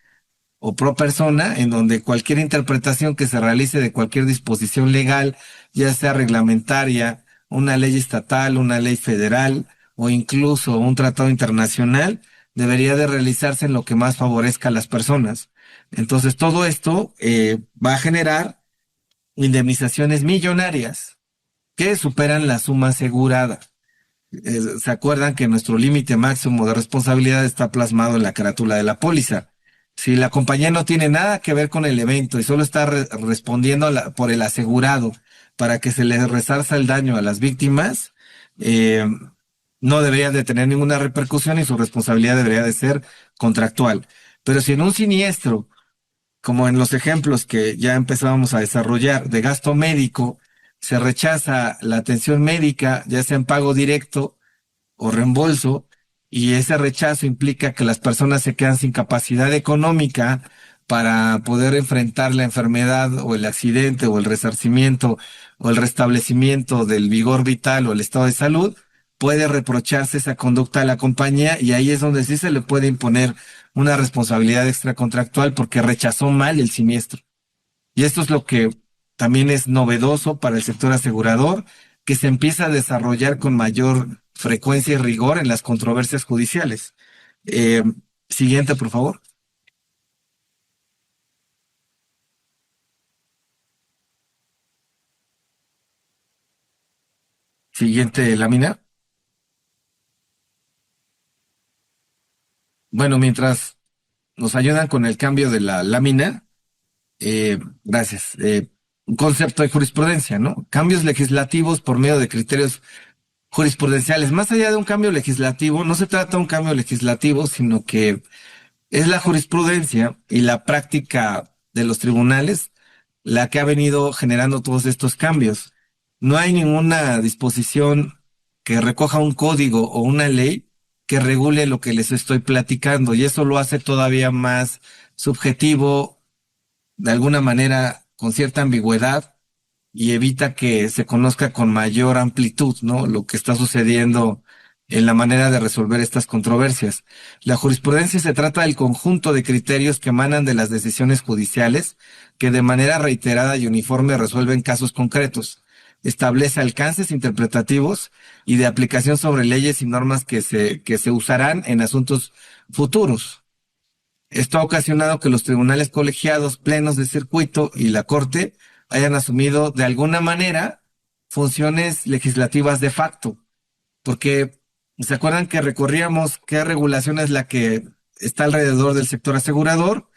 o pro persona, en donde cualquier interpretación que se realice de cualquier disposición legal, ya sea reglamentaria, una ley estatal, una ley federal o incluso un tratado internacional, debería de realizarse en lo que más favorezca a las personas? Entonces, todo esto va a generar indemnizaciones millonarias que superan la suma asegurada. ¿Se acuerdan que nuestro límite máximo de responsabilidad está plasmado en la carátula de la póliza? Si la compañía no tiene nada que ver con el evento y solo está respondiendo por el asegurado para que se le resarza el daño a las víctimas, no debería de tener ninguna repercusión y su responsabilidad debería de ser contractual. Pero si en un siniestro, como en los ejemplos que ya empezábamos a desarrollar de gasto médico, se rechaza la atención médica, ya sea en pago directo o reembolso, y ese rechazo implica que las personas se quedan sin capacidad económica para poder enfrentar la enfermedad o el accidente o el resarcimiento o el restablecimiento del vigor vital o el estado de salud, puede reprocharse esa conducta a la compañía y ahí es donde sí se le puede imponer una responsabilidad extracontractual porque rechazó mal el siniestro. Y esto es lo que también es novedoso para el sector asegurador, que se empieza a desarrollar con mayor frecuencia y rigor en las controversias judiciales. Eh, Siguiente, por favor. Siguiente lámina. Bueno, mientras nos ayudan con el cambio de la lámina, gracias. Un concepto de jurisprudencia, ¿no? Cambios legislativos por medio de criterios jurisprudenciales. Más allá de un cambio legislativo, no se trata de un cambio legislativo, sino que es la jurisprudencia y la práctica de los tribunales la que ha venido generando todos estos cambios. No hay ninguna disposición que recoja un código o una ley que regule lo que les estoy platicando, y eso lo hace todavía más subjetivo, de alguna manera con cierta ambigüedad, y evita que se conozca con mayor amplitud, ¿no? Lo que está sucediendo en la manera de resolver estas controversias. La jurisprudencia se trata del conjunto de criterios que emanan de las decisiones judiciales que de manera reiterada y uniforme resuelven casos concretos. Establece alcances interpretativos y de aplicación sobre leyes y normas que se usarán en asuntos futuros. Esto ha ocasionado que los tribunales colegiados, plenos de circuito y la Corte hayan asumido de alguna manera funciones legislativas de facto, porque ¿se acuerdan que recorríamos qué regulación es la que está alrededor del sector asegurador?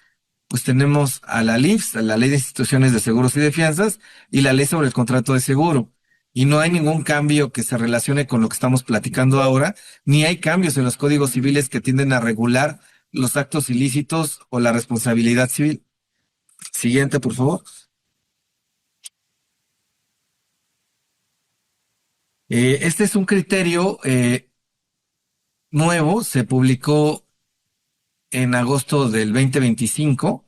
Pues tenemos a la LIFS, a la Ley de Instituciones de Seguros y de Fianzas, y la Ley sobre el Contrato de Seguro. Y no hay ningún cambio que se relacione con lo que estamos platicando ahora, ni hay cambios en los códigos civiles que tienden a regular los actos ilícitos o la responsabilidad civil. Siguiente, por favor. Este es un criterio nuevo, se publicó en agosto del 2025,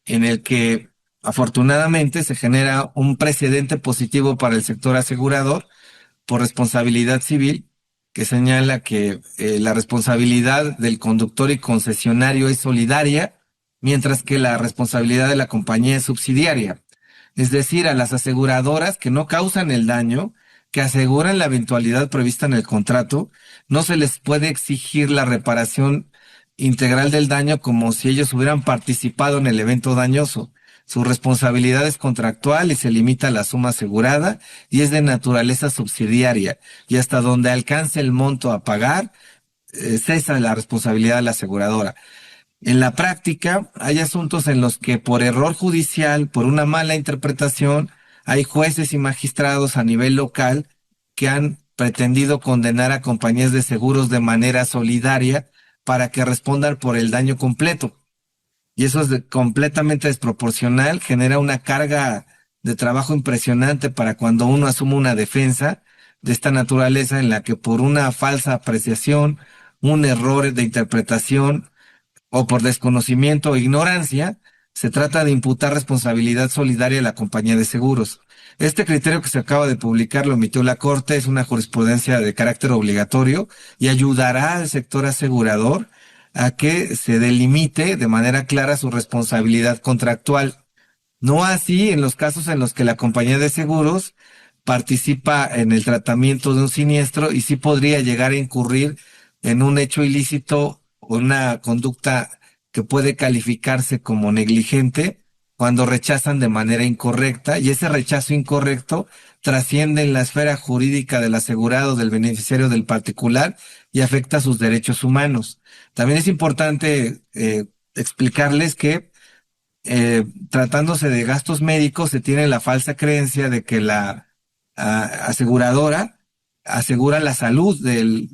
en el que afortunadamente se genera un precedente positivo para el sector asegurador por responsabilidad civil, que señala que la responsabilidad del conductor y concesionario es solidaria, mientras que la responsabilidad de la compañía es subsidiaria. Es decir, a las aseguradoras que no causan el daño, que aseguran la eventualidad prevista en el contrato, no se les puede exigir la reparación integral del daño como si ellos hubieran participado en el evento dañoso. Su responsabilidad es contractual y se limita a la suma asegurada y es de naturaleza subsidiaria, y hasta donde alcance el monto a pagar, cesa la responsabilidad de la aseguradora. En la práctica, hay asuntos en los que por error judicial, por una mala interpretación, hay jueces y magistrados a nivel local que han pretendido condenar a compañías de seguros de manera solidaria para que respondan por el daño completo. y eso es completamente desproporcional, genera una carga de trabajo impresionante para cuando uno asume una defensa de esta naturaleza en la que por una falsa apreciación, un error de interpretación o por desconocimiento o ignorancia, se trata de imputar responsabilidad solidaria a la compañía de seguros. Este criterio que se acaba de publicar lo emitió la Corte, es una jurisprudencia de carácter obligatorio y ayudará al sector asegurador a que se delimite de manera clara su responsabilidad contractual. No así en los casos en los que la compañía de seguros participa en el tratamiento de un siniestro y sí podría llegar a incurrir en un hecho ilícito o una conducta que puede calificarse como negligente cuando rechazan de manera incorrecta, y ese rechazo incorrecto trasciende en la esfera jurídica del asegurado, del beneficiario, del particular, y afecta sus derechos humanos. También es importante explicarles que tratándose de gastos médicos, se tiene la falsa creencia de que la aseguradora asegura la salud de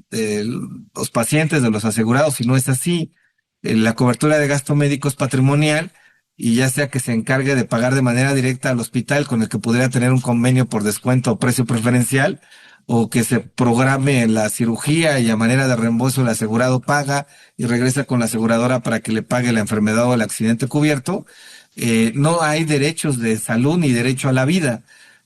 los pacientes, de los asegurados, y no es así. La cobertura de gasto médico es patrimonial, y ya sea que se encargue de pagar de manera directa al hospital con el que pudiera tener un convenio por descuento o precio preferencial, o que se programe la cirugía y a manera de reembolso el asegurado paga y regresa con la aseguradora para que le pague la enfermedad o el accidente cubierto, no hay derechos de salud ni derecho a la vida.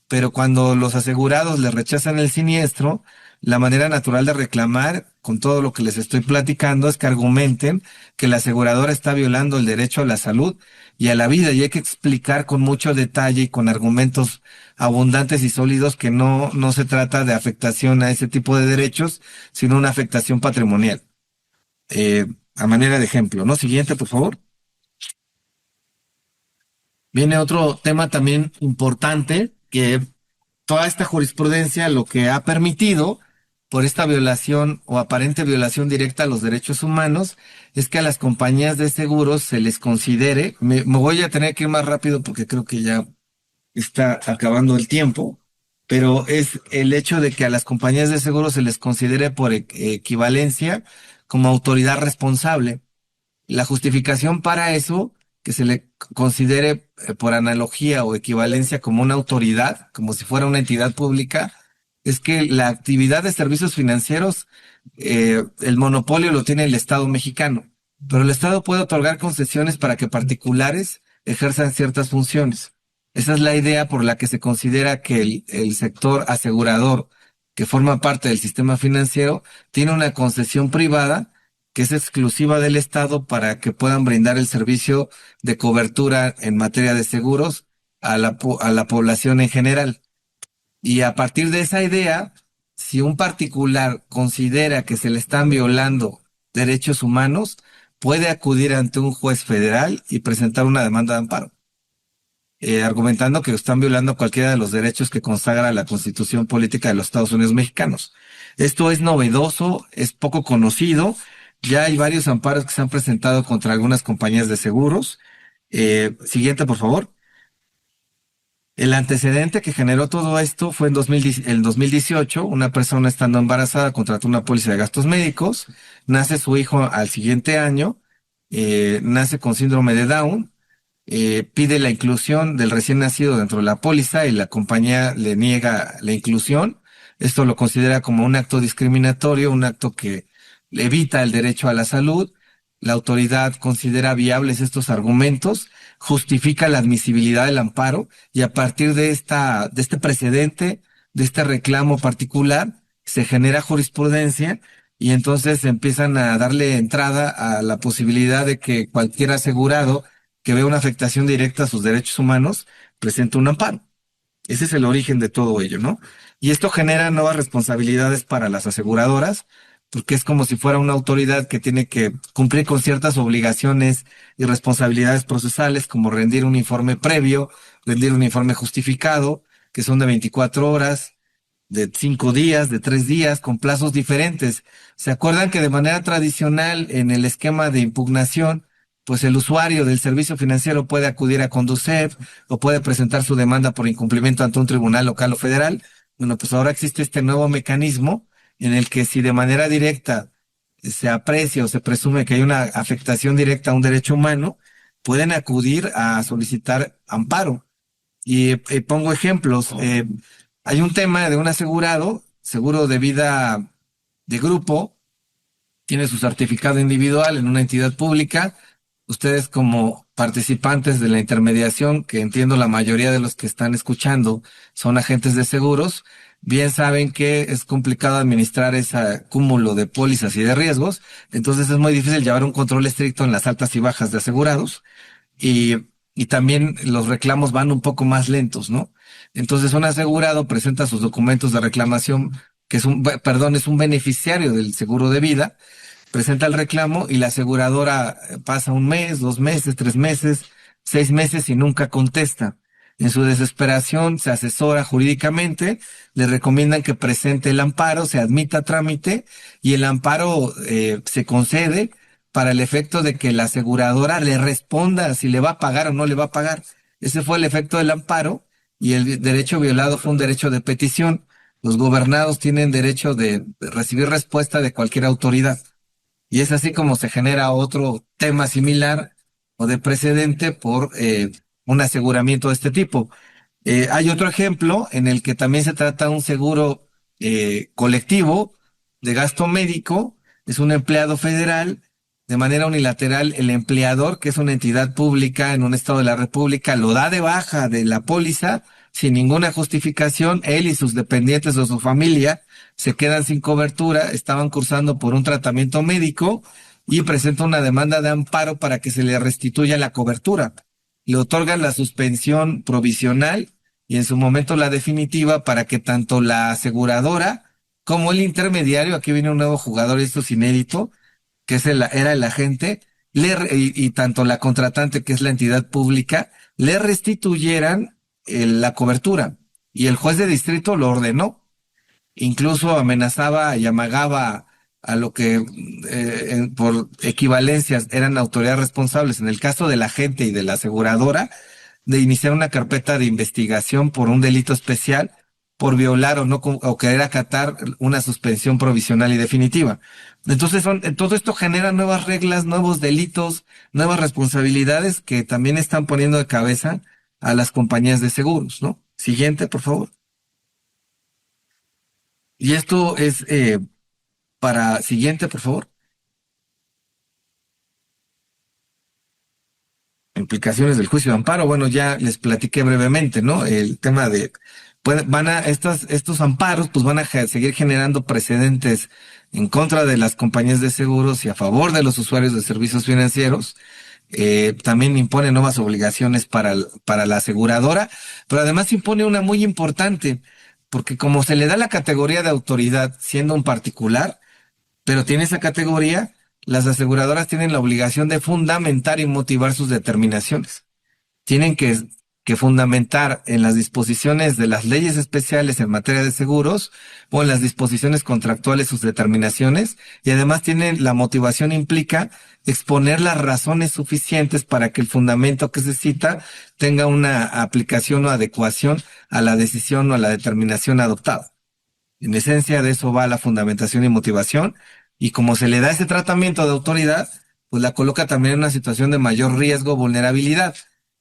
Pero cuando los asegurados le rechazan el siniestro, la manera natural de reclamar, con todo lo que les estoy platicando, es que argumenten que la aseguradora está violando el derecho a la salud y a la vida, y hay que explicar con mucho detalle y con argumentos abundantes y sólidos que no se trata de afectación a ese tipo de derechos, sino una afectación patrimonial. A manera de ejemplo, ¿no? Siguiente, por favor. Viene otro tema también importante, que toda esta jurisprudencia lo que ha permitido, por esta violación o aparente violación directa a los derechos humanos, es que a las compañías de seguros se les considere, me voy a tener que ir más rápido porque creo que ya está acabando el tiempo, pero es el hecho de que a las compañías de seguros se les considere por equivalencia como autoridad responsable. La justificación para eso, que se le considere por analogía o equivalencia como una autoridad, como si fuera una entidad pública, es que la actividad de servicios financieros, el monopolio lo tiene el Estado mexicano, pero el Estado puede otorgar concesiones para que particulares ejerzan ciertas funciones. Esa es la idea por la que se considera que el sector asegurador, que forma parte del sistema financiero, tiene una concesión privada que es exclusiva del Estado para que puedan brindar el servicio de cobertura en materia de seguros a la población en general. Y a partir de esa idea, si un particular considera que se le están violando derechos humanos, puede acudir ante un juez federal y presentar una demanda de amparo, argumentando que están violando cualquiera de los derechos que consagra la Constitución Política de los Estados Unidos Mexicanos. Esto es novedoso, es poco conocido. Ya hay varios amparos que se han presentado contra algunas compañías de seguros. Siguiente, por favor. El antecedente que generó todo esto fue en 2018. Una persona, estando embarazada, contrató una póliza de gastos médicos. Nace su hijo al siguiente año. Nace con síndrome de Down. Pide la inclusión del recién nacido dentro de la póliza y la compañía le niega la inclusión. Esto lo considera como un acto discriminatorio, un acto que evita el derecho a la salud. La autoridad considera viables estos argumentos, justifica la admisibilidad del amparo, y a partir de este precedente, de este reclamo particular, se genera jurisprudencia, y entonces empiezan a darle entrada a la posibilidad de que cualquier asegurado que vea una afectación directa a sus derechos humanos presente un amparo. Ese es el origen de todo ello, ¿no? Y esto genera nuevas responsabilidades para las aseguradoras, porque es como si fuera una autoridad que tiene que cumplir con ciertas obligaciones y responsabilidades procesales, como rendir un informe previo, rendir un informe justificado, que son de 24 horas, de 5 días, de 3 días, con plazos diferentes. ¿Se acuerdan que de manera tradicional en el esquema de impugnación, pues el usuario del servicio financiero puede acudir a Conducef o puede presentar su demanda por incumplimiento ante un tribunal local o federal? Bueno, pues ahora existe este nuevo mecanismo en el que, si de manera directa se aprecia o se presume que hay una afectación directa a un derecho humano, pueden acudir a solicitar amparo. Y pongo ejemplos. Hay un tema de un asegurado, seguro de vida de grupo, tiene su certificado individual en una entidad pública. Ustedes como participantes de la intermediación, que entiendo la mayoría de los que están escuchando son agentes de seguros, bien saben que es complicado administrar ese cúmulo de pólizas y de riesgos, entonces es muy difícil llevar un control estricto en las altas y bajas de asegurados y también los reclamos van un poco más lentos, ¿no? Entonces un asegurado presenta sus documentos de reclamación, que es un beneficiario del seguro de vida, presenta el reclamo y la aseguradora pasa un mes, 2 meses, 3 meses, 6 meses y nunca contesta. En su desesperación se asesora jurídicamente, le recomiendan que presente el amparo, se admita a trámite y el amparo se concede para el efecto de que la aseguradora le responda si le va a pagar o no le va a pagar. Ese fue el efecto del amparo y el derecho violado fue un derecho de petición. Los gobernados tienen derecho de recibir respuesta de cualquier autoridad. Y es así como se genera otro tema similar o de precedente por un aseguramiento de este tipo. Hay otro ejemplo en el que también se trata de un seguro colectivo de gasto médico. Es un empleado federal. De manera unilateral, el empleador, que es una entidad pública en un estado de la República, lo da de baja de la póliza sin ninguna justificación. Él y sus dependientes o su familia se quedan sin cobertura, estaban cursando por un tratamiento médico y presenta una demanda de amparo para que se le restituya la cobertura. Le otorgan la suspensión provisional y en su momento la definitiva para que tanto la aseguradora como el intermediario, aquí viene un nuevo jugador, esto es inédito, que era el agente, y tanto la contratante, que es la entidad pública, le restituyeran la cobertura. Y el juez de distrito lo ordenó. Incluso amenazaba y amagaba a lo que por equivalencias eran autoridades responsables, en el caso del agente y de la aseguradora, de iniciar una carpeta de investigación por un delito especial, por violar o no o querer acatar una suspensión provisional y definitiva. Entonces todo esto genera nuevas reglas, nuevos delitos, nuevas responsabilidades que también están poniendo de cabeza a las compañías de seguros, ¿no? Siguiente, por favor. Y esto es siguiente, por favor. Implicaciones del juicio de amparo. Bueno, ya les platiqué brevemente, ¿no? El tema de estos amparos, pues van a seguir generando precedentes en contra de las compañías de seguros y a favor de los usuarios de servicios financieros. También impone nuevas obligaciones para la aseguradora, pero además impone una muy importante, porque como se le da la categoría de autoridad siendo un particular, pero tiene esa categoría, las aseguradoras tienen la obligación de fundamentar y motivar sus determinaciones. Tienen que fundamentar en las disposiciones de las leyes especiales en materia de seguros o en las disposiciones contractuales sus determinaciones, y además tienen la motivación implica exponer las razones suficientes para que el fundamento que se cita tenga una aplicación o adecuación a la decisión o a la determinación adoptada. En esencia de eso va la fundamentación y motivación, y como se le da ese tratamiento de autoridad, pues la coloca también en una situación de mayor riesgo o vulnerabilidad.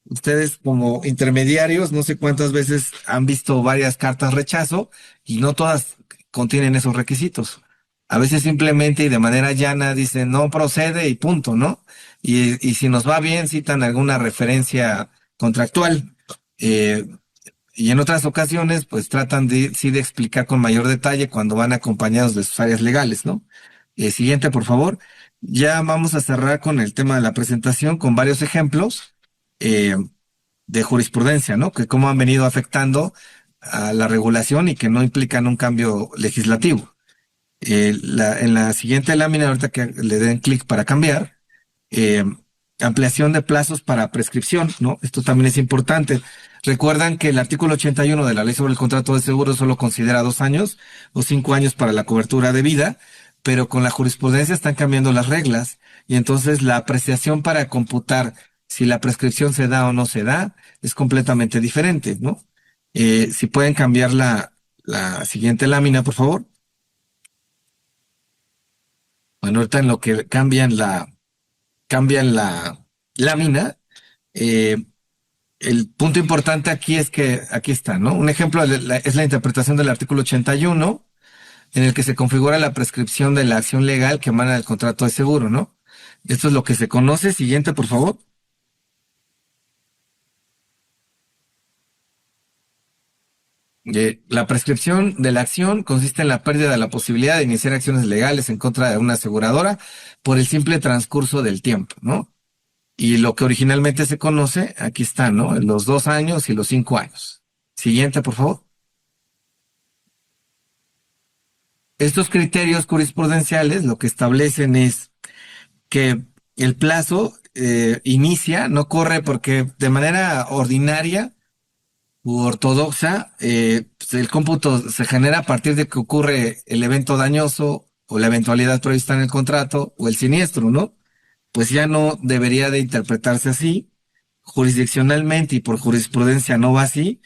Ustedes como intermediarios, no sé cuántas veces han visto varias cartas rechazo y no todas contienen esos requisitos. A veces simplemente y de manera llana dicen no procede y punto, ¿no? Y si nos va bien citan alguna referencia contractual. Y en otras ocasiones, pues tratan sí de explicar con mayor detalle cuando van acompañados de sus áreas legales, ¿no? Siguiente, por favor. Ya vamos a cerrar con el tema de la presentación con varios ejemplos de jurisprudencia, ¿no? Que cómo han venido afectando a la regulación y que no implican un cambio legislativo. En la siguiente lámina, ahorita que le den clic para cambiar, ampliación de plazos para prescripción, ¿no? Esto también es importante. Recuerdan que el artículo 81 de la Ley sobre el Contrato de Seguro solo considera 2 años o 5 años para la cobertura de vida, pero con la jurisprudencia están cambiando las reglas y entonces la apreciación para computar si la prescripción se da o no se da es completamente diferente, ¿no? Si pueden cambiar la siguiente lámina, por favor. Bueno, ahorita en lo que cambian la lámina, Eh, el punto importante aquí es que, aquí está, ¿no? Un ejemplo es la interpretación del artículo 81, en el que se configura la prescripción de la acción legal que emana del contrato de seguro, ¿no? Esto es lo que se conoce. Siguiente, por favor. La prescripción de la acción consiste en la pérdida de la posibilidad de iniciar acciones legales en contra de una aseguradora por el simple transcurso del tiempo, ¿no? Y lo que originalmente se conoce, aquí está, ¿no? Los 2 años y los 5 años. Siguiente, por favor. Estos criterios jurisprudenciales lo que establecen es que el plazo inicia, no corre porque de manera ordinaria u ortodoxa, pues el cómputo se genera a partir de que ocurre el evento dañoso o la eventualidad prevista en el contrato o el siniestro, ¿no? Pues ya no debería de interpretarse así. Jurisdiccionalmente y por jurisprudencia no va así.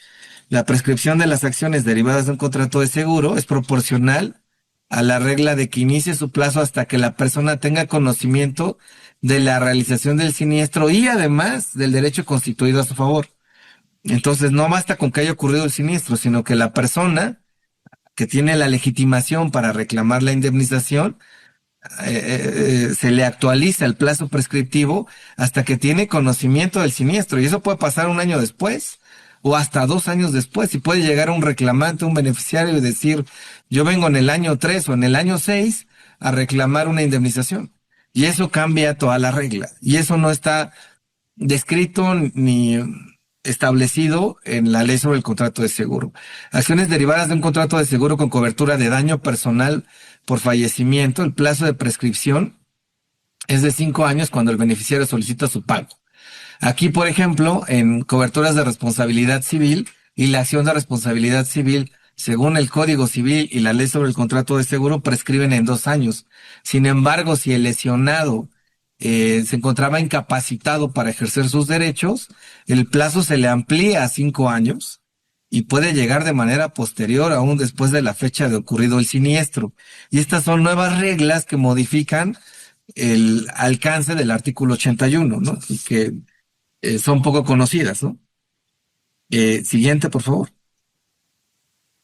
La prescripción de las acciones derivadas de un contrato de seguro es proporcional a la regla de que inicie su plazo hasta que la persona tenga conocimiento de la realización del siniestro y además del derecho constituido a su favor. Entonces no basta con que haya ocurrido el siniestro, sino que la persona que tiene la legitimación para reclamar la indemnización se le actualiza el plazo prescriptivo hasta que tiene conocimiento del siniestro. Y eso puede pasar un año después o hasta 2 años después. Y puede llegar un reclamante, un beneficiario y decir, yo vengo en el año 3 o en el año 6 a reclamar una indemnización. Y eso cambia toda la regla. Y eso no está descrito ni establecido en la ley sobre el contrato de seguro. Acciones derivadas de un contrato de seguro con cobertura de daño personal por fallecimiento, el plazo de prescripción es de 5 años cuando el beneficiario solicita su pago. Aquí, por ejemplo, en coberturas de responsabilidad civil y la acción de responsabilidad civil, según el Código Civil y la ley sobre el contrato de seguro, prescriben en 2 años. Sin embargo, si el lesionado se encontraba incapacitado para ejercer sus derechos, el plazo se le amplía a 5 años y puede llegar de manera posterior, aún después de la fecha de ocurrido el siniestro. Y estas son nuevas reglas que modifican el alcance del artículo 81, ¿no? Y que son poco conocidas, ¿no? Siguiente, por favor.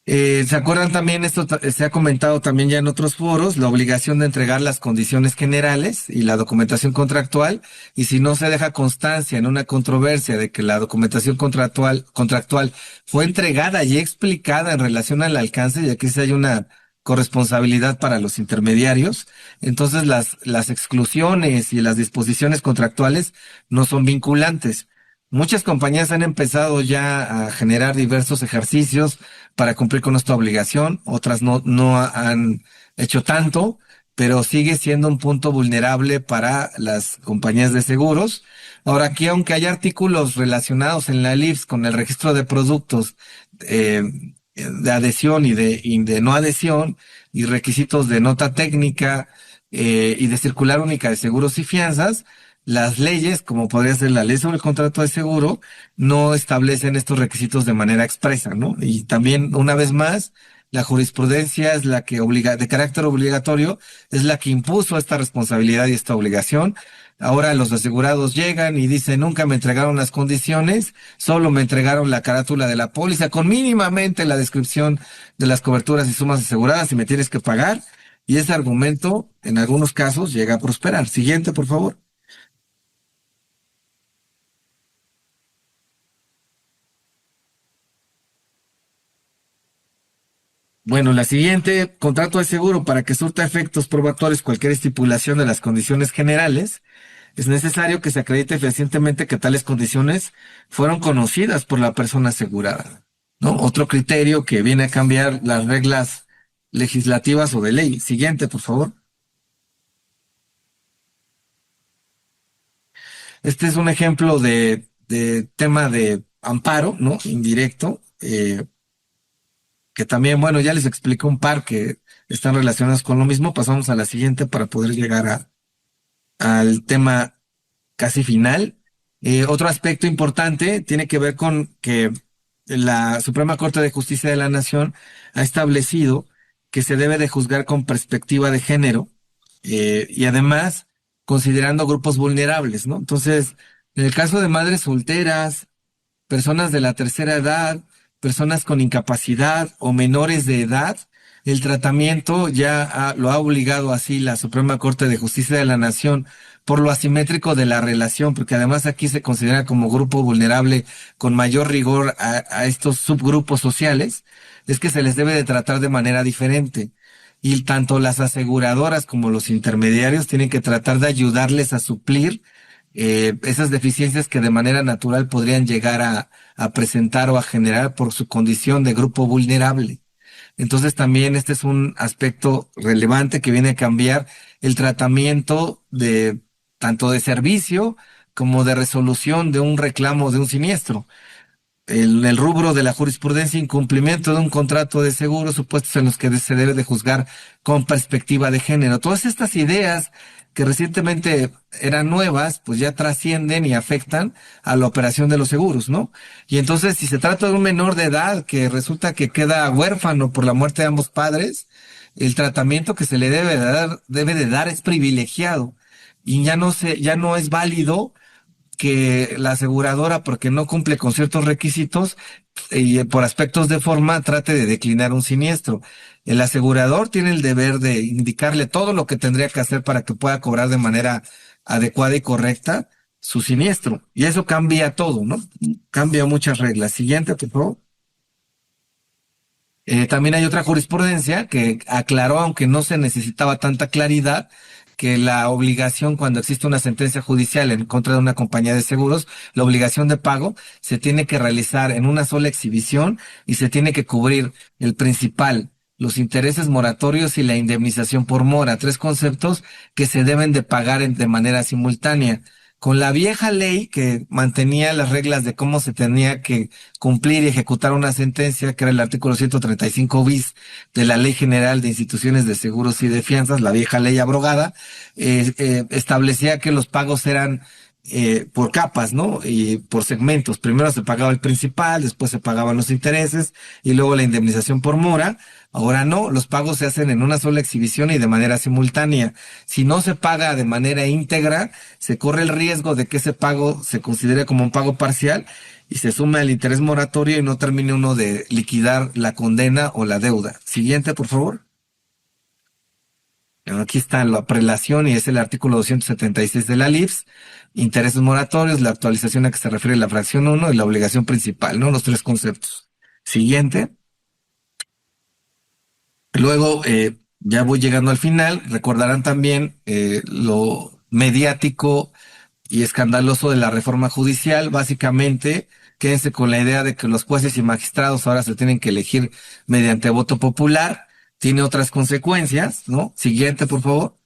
¿Se acuerdan también? Esto se ha comentado también ya en otros foros, la obligación de entregar las condiciones generales y la documentación contractual, y si no se deja constancia en una controversia de que la documentación contractual fue entregada y explicada en relación al alcance, y aquí sí hay una corresponsabilidad para los intermediarios, entonces las exclusiones y las disposiciones contractuales no son vinculantes. Muchas compañías han empezado ya a generar diversos ejercicios para cumplir con esta obligación, otras no han hecho tanto, pero sigue siendo un punto vulnerable para las compañías de seguros. Ahora aquí, aunque hay artículos relacionados en la LIFS con el registro de productos eh, de adhesión y de no adhesión y requisitos de nota técnica y de circular única de seguros y fianzas, las leyes, como podría ser la ley sobre el contrato de seguro, no establecen estos requisitos de manera expresa, ¿no? Y también, una vez más, la jurisprudencia es la que obliga, de carácter obligatorio, es la que impuso esta responsabilidad y esta obligación. Ahora los asegurados llegan y dicen, nunca me entregaron las condiciones, solo me entregaron la carátula de la póliza con mínimamente la descripción de las coberturas y sumas aseguradas y me tienes que pagar. Y ese argumento, en algunos casos, llega a prosperar. Siguiente, por favor. Bueno, la siguiente, contrato de seguro para que surta efectos probatorios cualquier estipulación de las condiciones generales, es necesario que se acredite fehacientemente que tales condiciones fueron conocidas por la persona asegurada, ¿no? Otro criterio que viene a cambiar las reglas legislativas o de ley. Siguiente, por favor. Este es un ejemplo de tema de amparo, ¿no? Indirecto. Que también, bueno, ya les expliqué un par que están relacionados con lo mismo. Pasamos a la siguiente para poder llegar al tema casi final. Otro aspecto importante tiene que ver con que la Suprema Corte de Justicia de la Nación ha establecido que se debe de juzgar con perspectiva de género y además considerando grupos vulnerables, ¿no? Entonces, En el caso de madres solteras, personas de la tercera edad, personas con incapacidad o menores de edad, el tratamiento lo ha obligado así la Suprema Corte de Justicia de la Nación por lo asimétrico de la relación, porque además aquí se considera como grupo vulnerable con mayor rigor a estos subgrupos sociales, es que se les debe de tratar de manera diferente. Y tanto las aseguradoras como los intermediarios tienen que tratar de ayudarles a suplir esas deficiencias que de manera natural podrían llegar a presentar o a generar por su condición de grupo vulnerable. Entonces también este es un aspecto relevante que viene a cambiar el tratamiento de tanto de servicio como de resolución de un reclamo de un siniestro. El rubro de la jurisprudencia, incumplimiento de un contrato de seguro, supuestos en los que se debe de juzgar con perspectiva de género. Todas estas ideas que recientemente eran nuevas, pues ya trascienden y afectan a la operación de los seguros, ¿no? Y entonces, si se trata de un menor de edad que resulta que queda huérfano por la muerte de ambos padres, el tratamiento que se le debe de dar es privilegiado y ya no es válido que la aseguradora, porque no cumple con ciertos requisitos y por aspectos de forma, trate de declinar un siniestro. El asegurador tiene el deber de indicarle todo lo que tendría que hacer para que pueda cobrar de manera adecuada y correcta su siniestro. Y eso cambia todo, ¿no? Cambia muchas reglas. Siguiente, por favor. También hay otra jurisprudencia que aclaró, aunque no se necesitaba tanta claridad, que la obligación cuando existe una sentencia judicial en contra de una compañía de seguros, la obligación de pago se tiene que realizar en una sola exhibición y se tiene que cubrir el principal, los intereses moratorios y la indemnización por mora, tres conceptos que se deben de pagar de manera simultánea. Con la vieja ley que mantenía las reglas de cómo se tenía que cumplir y ejecutar una sentencia, que era el artículo 135 bis de la Ley General de Instituciones de Seguros y de Fianzas, la vieja ley abrogada, establecía que los pagos eran por capas, ¿no? Y por segmentos. Primero se pagaba el principal, después se pagaban los intereses y luego la indemnización por mora. Ahora no, los pagos se hacen en una sola exhibición y de manera simultánea. Si no se paga de manera íntegra, se corre el riesgo de que ese pago se considere como un pago parcial y se sume al interés moratorio y no termine uno de liquidar la condena o la deuda. Siguiente, por favor. Aquí está la prelación y es el artículo 276 de la LIFS. Intereses moratorios, la actualización a que se refiere la fracción 1 y la obligación principal, ¿no? Los tres conceptos. Siguiente. Luego, ya voy llegando al final. Recordarán también lo mediático y escandaloso de la reforma judicial. Básicamente, quédense con la idea de que los jueces y magistrados ahora se tienen que elegir mediante voto popular. Tiene otras consecuencias, ¿no? Siguiente, por favor.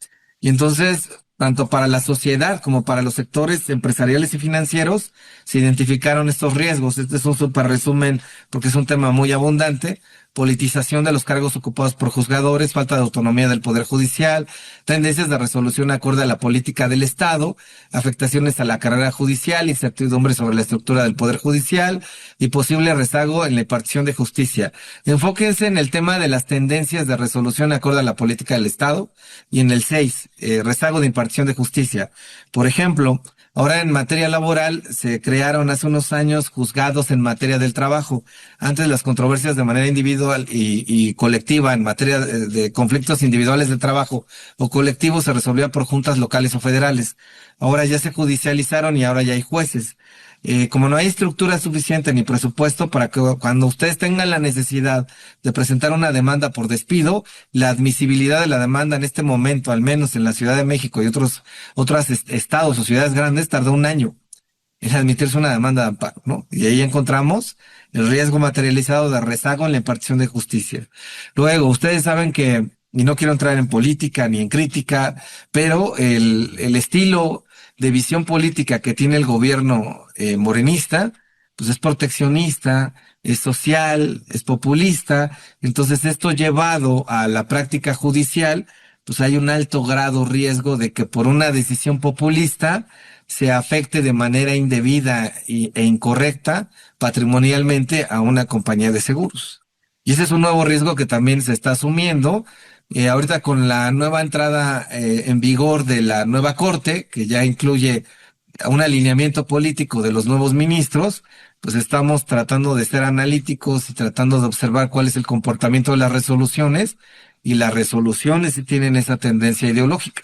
Y entonces, tanto para la sociedad como para los sectores empresariales y financieros, se identificaron estos riesgos. Este es un súper resumen porque es un tema muy abundante. Politización de los cargos ocupados por juzgadores, falta de autonomía del Poder Judicial, tendencias de resolución acorde a la política del Estado, afectaciones a la carrera judicial, incertidumbre sobre la estructura del Poder Judicial y posible rezago en la impartición de justicia. Enfóquense en el tema de las tendencias de resolución acorde a la política del Estado y en el 6, rezago de impartición de justicia. Por ejemplo, ahora en materia laboral se crearon hace unos años juzgados en materia del trabajo. Antes las controversias de manera individual y colectiva en materia de conflictos individuales de trabajo o colectivos se resolvían por juntas locales o federales. Ahora ya se judicializaron y ahora ya hay jueces. Como no hay estructura suficiente ni presupuesto para que cuando ustedes tengan la necesidad de presentar una demanda por despido, la admisibilidad de la demanda en este momento, al menos en la Ciudad de México y otros estados o ciudades grandes, tardó un año en admitirse una demanda de amparo, ¿no? Y ahí encontramos el riesgo materializado de rezago en la impartición de justicia. Luego, ustedes saben que, y no quiero entrar en política ni en crítica, pero el estilo de visión política que tiene el gobierno morenista, pues es proteccionista, es social, es populista. Entonces esto llevado a la práctica judicial, pues hay un alto grado riesgo de que por una decisión populista se afecte de manera indebida e incorrecta patrimonialmente a una compañía de seguros. Y ese es un nuevo riesgo que también se está asumiendo. Ahorita con la nueva entrada en vigor de la nueva corte, que ya incluye un alineamiento político de los nuevos ministros, pues estamos tratando de ser analíticos y tratando de observar cuál es el comportamiento de las resoluciones, y las resoluciones sí tienen esa tendencia ideológica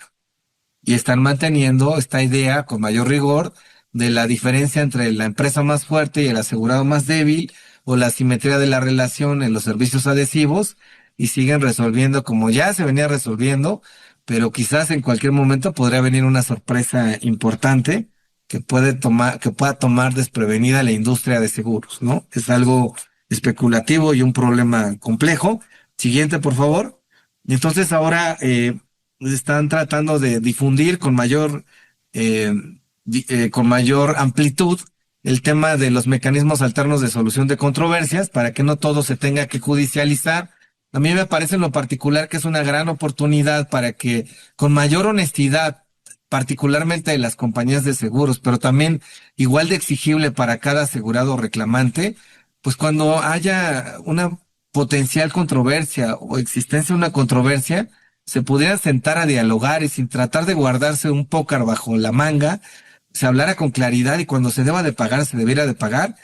y están manteniendo esta idea con mayor rigor de la diferencia entre la empresa más fuerte y el asegurado más débil, o la simetría de la relación en los servicios adhesivos, y siguen resolviendo como ya se venía resolviendo, pero quizás en cualquier momento podría venir una sorpresa importante que pueda tomar desprevenida la industria de seguros, ¿no? Es algo especulativo y un problema complejo. Siguiente, por favor. Y entonces ahora están tratando de difundir eh, con mayor amplitud el tema de los mecanismos alternos de solución de controversias para que no todo se tenga que judicializar. A mí me parece en lo particular que es una gran oportunidad para que con mayor honestidad, particularmente de las compañías de seguros, pero también igual de exigible para cada asegurado reclamante, pues cuando haya una potencial controversia o existencia de una controversia, se pudieran sentar a dialogar y sin tratar de guardarse un pócar bajo la manga, se hablara con claridad, y cuando se deba de pagar, se debiera de pagar.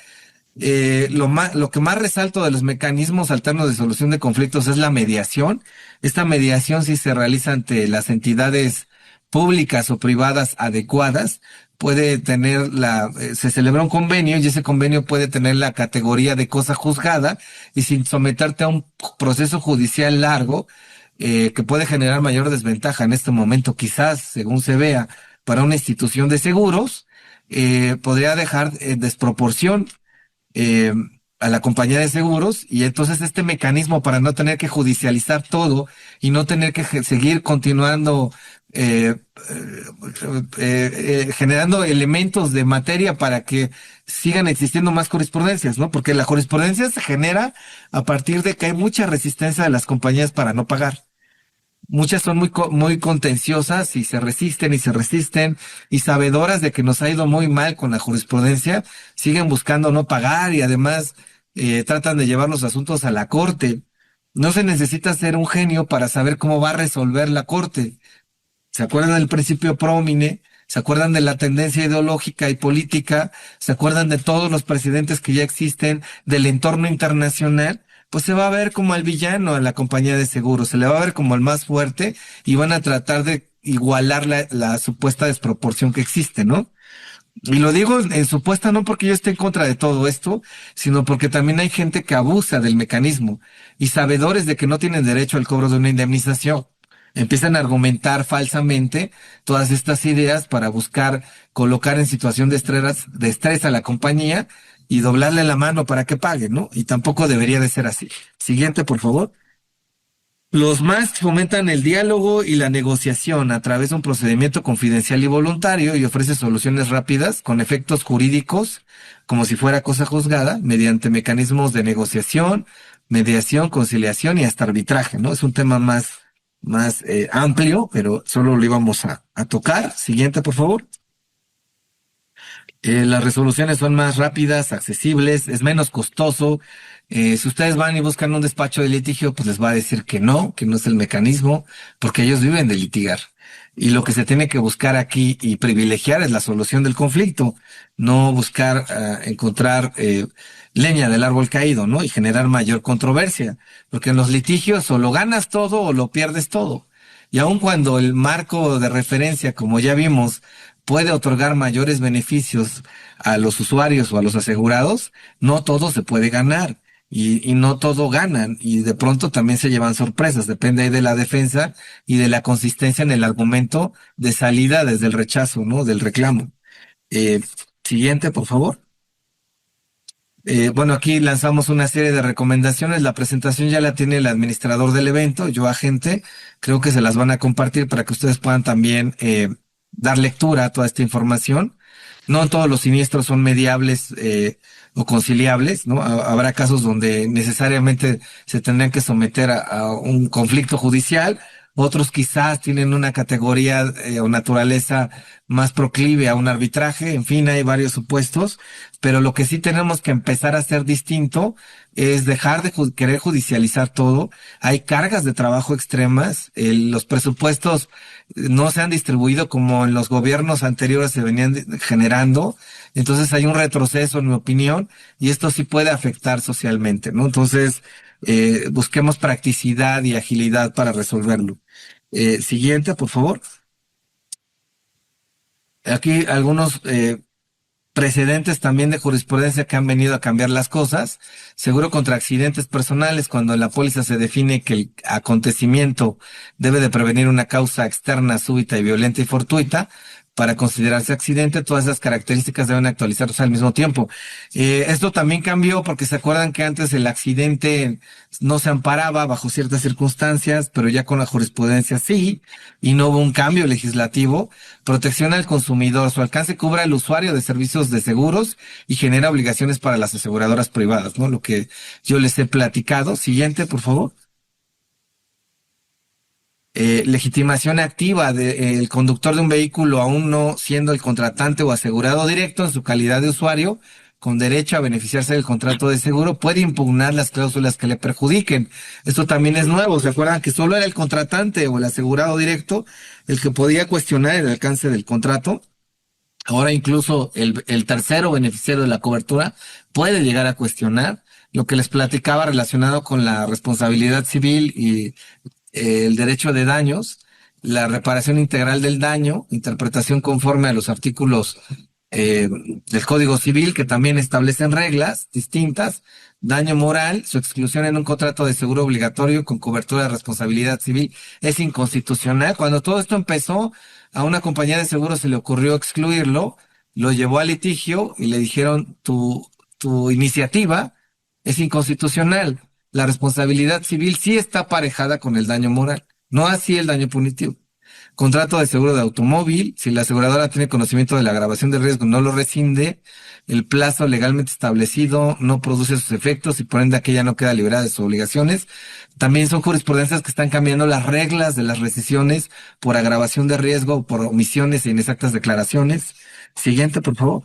Lo que más resalto de los mecanismos alternos de solución de conflictos es la mediación. Esta mediación, si se realiza ante las entidades públicas o privadas adecuadas, puede tener se celebra un convenio, y ese convenio puede tener la categoría de cosa juzgada, y sin someterte a un proceso judicial largo, que puede generar mayor desventaja en este momento, quizás, según se vea, para una institución de seguros, podría dejar desproporción eh, a la compañía de seguros, y entonces este mecanismo para no tener que judicializar todo y no tener que seguir continuando generando elementos de materia para que sigan existiendo más jurisprudencias, ¿no? Porque la jurisprudencia se genera a partir de que hay mucha resistencia de las compañías para no pagar. Muchas son muy contenciosas y se resisten, y sabedoras de que nos ha ido muy mal con la jurisprudencia, siguen buscando no pagar, y además tratan de llevar los asuntos a la corte. No se necesita ser un genio para saber cómo va a resolver la corte. ¿Se acuerdan del principio prómine? ¿Se acuerdan de la tendencia ideológica y política? ¿Se acuerdan de todos los precedentes que ya existen del entorno internacional? Pues se va a ver como el villano a la compañía de seguros, se le va a ver como el más fuerte, y van a tratar de igualar la supuesta desproporción que existe, ¿no? Y lo digo en supuesta no porque yo esté en contra de todo esto, sino porque también hay gente que abusa del mecanismo, y sabedores de que no tienen derecho al cobro de una indemnización, empiezan a argumentar falsamente todas estas ideas para buscar colocar en situación de estrés a la compañía y doblarle la mano para que pague, ¿no? Y tampoco debería de ser así. Siguiente, por favor. Los MASC fomentan el diálogo y la negociación a través de un procedimiento confidencial y voluntario, y ofrece soluciones rápidas con efectos jurídicos como si fuera cosa juzgada, mediante mecanismos de negociación, mediación, conciliación y hasta arbitraje, ¿no? Es un tema más amplio, pero solo lo íbamos a tocar. Siguiente, por favor. Las resoluciones son más rápidas, accesibles, es menos costoso. Si ustedes van y buscan un despacho de litigio, pues les va a decir que no es el mecanismo, porque ellos viven de litigar. Y lo que se tiene que buscar aquí y privilegiar es la solución del conflicto, no buscar encontrar leña del árbol caído, ¿no? Y generar mayor controversia, porque en los litigios o lo ganas todo o lo pierdes todo. Y aun cuando el marco de referencia, como ya vimos, puede otorgar mayores beneficios a los usuarios o a los asegurados, no todo se puede ganar, y no todo ganan, y de pronto también se llevan sorpresas. Depende ahí de la defensa y de la consistencia en el argumento de salida desde el rechazo, ¿no? Del reclamo. Siguiente, por favor. Bueno, aquí lanzamos una serie de recomendaciones. La presentación ya la tiene el administrador del evento, yo agente. Creo que se las van a compartir para que ustedes puedan también dar lectura a toda esta información. No todos los siniestros son mediables o conciliables, ¿no? Habrá casos donde necesariamente se tendrán que someter a un conflicto judicial, otros quizás tienen una categoría o naturaleza más proclive a un arbitraje, en fin, hay varios supuestos, pero lo que sí tenemos que empezar a hacer distinto es dejar de querer judicializar todo. Hay cargas de trabajo extremas, los presupuestos no se han distribuido como en los gobiernos anteriores se venían generando, entonces hay un retroceso, en mi opinión, y esto sí puede afectar socialmente, ¿no? Entonces, busquemos practicidad y agilidad para resolverlo. Siguiente, por favor. Aquí algunos precedentes también de jurisprudencia que han venido a cambiar las cosas. Seguro contra accidentes personales, cuando en la póliza se define que el acontecimiento debe de prevenir una causa externa, súbita y violenta y fortuita. Para considerarse accidente, todas esas características deben actualizarse al mismo tiempo. Esto también cambió porque se acuerdan que antes el accidente no se amparaba bajo ciertas circunstancias, pero ya con la jurisprudencia sí, y no hubo un cambio legislativo. Protección al consumidor. Su alcance cubre al usuario de servicios de seguros y genera obligaciones para las aseguradoras privadas, ¿no? Lo que yo les he platicado. Siguiente, por favor. Legitimación activa del conductor de un vehículo, aún no siendo el contratante o asegurado directo en su calidad de usuario, con derecho a beneficiarse del contrato de seguro, puede impugnar las cláusulas que le perjudiquen. Esto también es nuevo. ¿Se acuerdan que solo era el contratante o el asegurado directo el que podía cuestionar el alcance del contrato? Ahora incluso el tercero beneficiario de la cobertura puede llegar a cuestionar lo que les platicaba relacionado con la responsabilidad civil y el derecho de daños, la reparación integral del daño, interpretación conforme a los artículos del Código Civil, que también establecen reglas distintas, daño moral, su exclusión en un contrato de seguro obligatorio con cobertura de responsabilidad civil es inconstitucional. Cuando todo esto empezó, a una compañía de seguros se le ocurrió excluirlo, lo llevó a litigio y le dijeron, tu iniciativa es inconstitucional. La responsabilidad civil sí está aparejada con el daño moral, no así el daño punitivo. Contrato de seguro de automóvil, si la aseguradora tiene conocimiento de la agravación de riesgo, no lo rescinde, el plazo legalmente establecido no produce sus efectos y por ende aquella no queda liberada de sus obligaciones. También son jurisprudencias que están cambiando las reglas de las rescisiones por agravación de riesgo o por omisiones e inexactas declaraciones. Siguiente, por favor.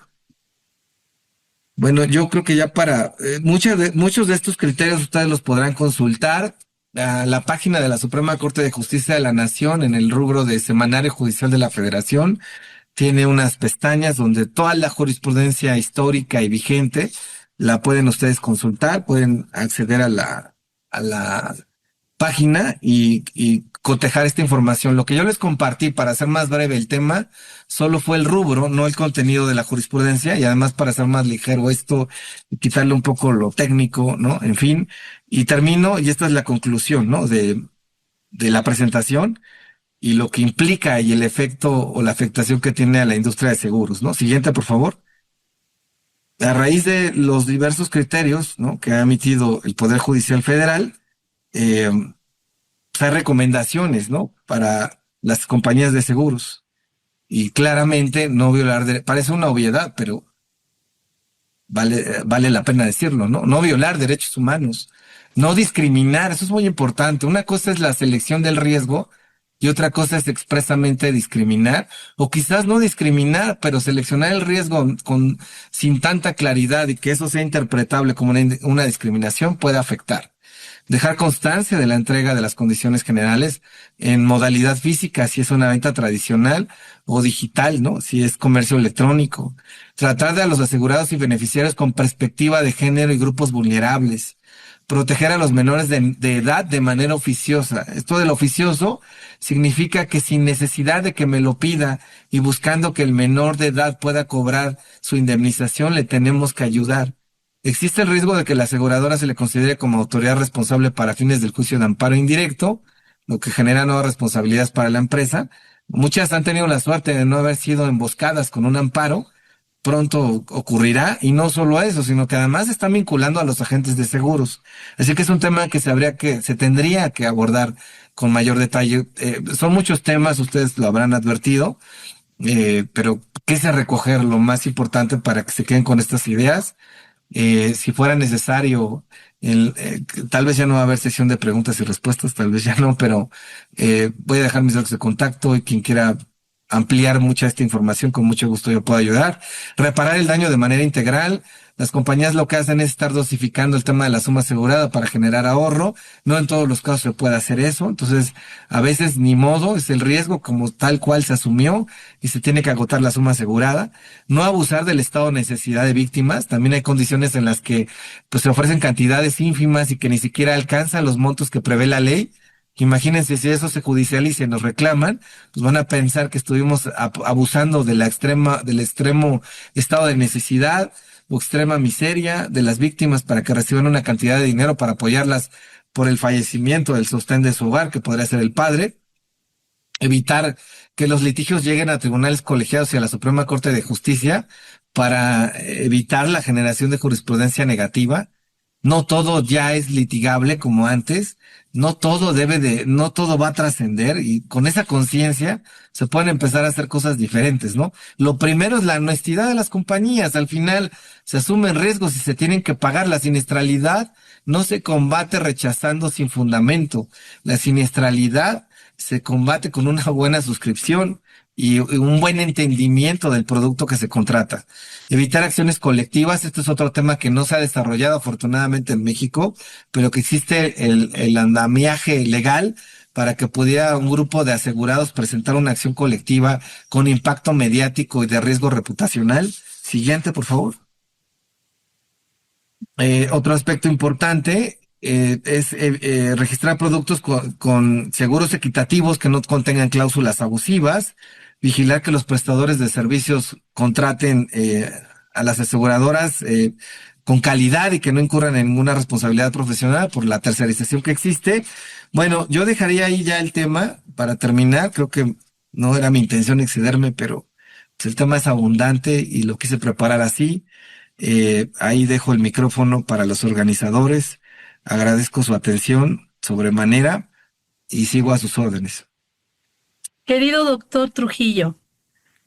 Bueno, yo creo que ya para muchos de estos criterios ustedes los podrán consultar a la página de la Suprema Corte de Justicia de la Nación en el rubro de Semanario Judicial de la Federación. Tiene unas pestañas donde toda la jurisprudencia histórica y vigente la pueden ustedes consultar, pueden acceder a la página y cotejar esta información. Lo que yo les compartí, para hacer más breve el tema, solo fue el rubro, no el contenido de la jurisprudencia, y además para hacer más ligero esto y quitarle un poco lo técnico, ¿no? En fin, y termino, y esta es la conclusión, ¿no? De la presentación y lo que implica y el efecto o la afectación que tiene a la industria de seguros, ¿no? Siguiente, por favor. A raíz de los diversos criterios, ¿no?, que ha emitido el Poder Judicial Federal, hay recomendaciones, ¿no?, para las compañías de seguros. Y claramente no violar, parece una obviedad, pero vale la pena decirlo, ¿no? No violar derechos humanos, no discriminar, eso es muy importante. Una cosa es la selección del riesgo y otra cosa es expresamente discriminar, o quizás no discriminar, pero seleccionar el riesgo sin tanta claridad y que eso sea interpretable como una discriminación puede afectar. Dejar constancia de la entrega de las condiciones generales en modalidad física, si es una venta tradicional, o digital, ¿no?, si es comercio electrónico. Tratar de a los asegurados y beneficiarios con perspectiva de género y grupos vulnerables. Proteger a los menores de edad de manera oficiosa. Esto del oficioso significa que sin necesidad de que me lo pida y buscando que el menor de edad pueda cobrar su indemnización, le tenemos que ayudar. Existe el riesgo de que la aseguradora se le considere como autoridad responsable para fines del juicio de amparo indirecto, lo que genera nuevas responsabilidades para la empresa. Muchas han tenido la suerte de no haber sido emboscadas con un amparo. Pronto ocurrirá, y no solo eso, sino que además se están vinculando a los agentes de seguros. Así que es un tema que se tendría que abordar con mayor detalle. Son muchos temas, ustedes lo habrán advertido, pero quise recoger lo más importante para que se queden con estas ideas. Si fuera necesario, tal vez ya no va a haber sesión de preguntas y respuestas, tal vez ya no, pero voy a dejar mis datos de contacto y quien quiera ampliar mucha esta información, con mucho gusto yo puedo ayudar. Reparar el daño de manera integral. Las compañías lo que hacen es estar dosificando el tema de la suma asegurada para generar ahorro. No en todos los casos se puede hacer eso. Entonces, a veces ni modo, es el riesgo como tal cual se asumió y se tiene que agotar la suma asegurada. No abusar del estado de necesidad de víctimas. También hay condiciones en las que pues, se ofrecen cantidades ínfimas y que ni siquiera alcanzan los montos que prevé la ley. Imagínense si eso se judicializa y nos reclaman, pues van a pensar que estuvimos abusando de del extremo estado de necesidad o extrema miseria de las víctimas para que reciban una cantidad de dinero para apoyarlas por el fallecimiento del sostén de su hogar, que podría ser el padre. Evitar que los litigios lleguen a tribunales colegiados y a la Suprema Corte de Justicia para evitar la generación de jurisprudencia negativa. No todo ya es litigable como antes, no todo va a trascender, y con esa conciencia se pueden empezar a hacer cosas diferentes, ¿no? Lo primero es la honestidad de las compañías. Al final se asumen riesgos y se tienen que pagar. La siniestralidad no se combate rechazando sin fundamento. La siniestralidad se combate con una buena suscripción y un buen entendimiento del producto que se contrata. Evitar acciones colectivas, este es otro tema que no se ha desarrollado afortunadamente en México, pero que existe el andamiaje legal para que pudiera un grupo de asegurados presentar una acción colectiva con impacto mediático y de riesgo reputacional. Siguiente, por favor. Otro aspecto importante es registrar productos con seguros equitativos que no contengan cláusulas abusivas, vigilar que los prestadores de servicios contraten a las aseguradoras con calidad y que no incurran en ninguna responsabilidad profesional por la tercerización que existe. Bueno, yo dejaría ahí ya el tema para terminar. Creo que no era mi intención excederme, pero pues, el tema es abundante y lo quise preparar así. Ahí dejo el micrófono para los organizadores. Agradezco su atención sobremanera y sigo a sus órdenes. Querido doctor Trujillo,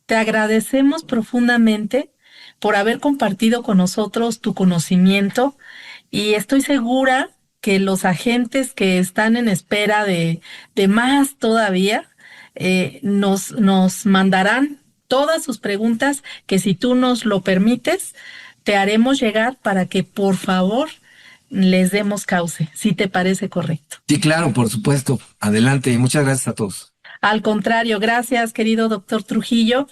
te agradecemos profundamente por haber compartido con nosotros tu conocimiento y estoy segura que los agentes que están en espera de más todavía nos mandarán todas sus preguntas que si tú nos lo permites, te haremos llegar para que por favor les demos cauce, si te parece correcto. Sí, claro, por supuesto. Adelante y muchas gracias a todos. Al contrario, gracias, querido doctor Trujillo.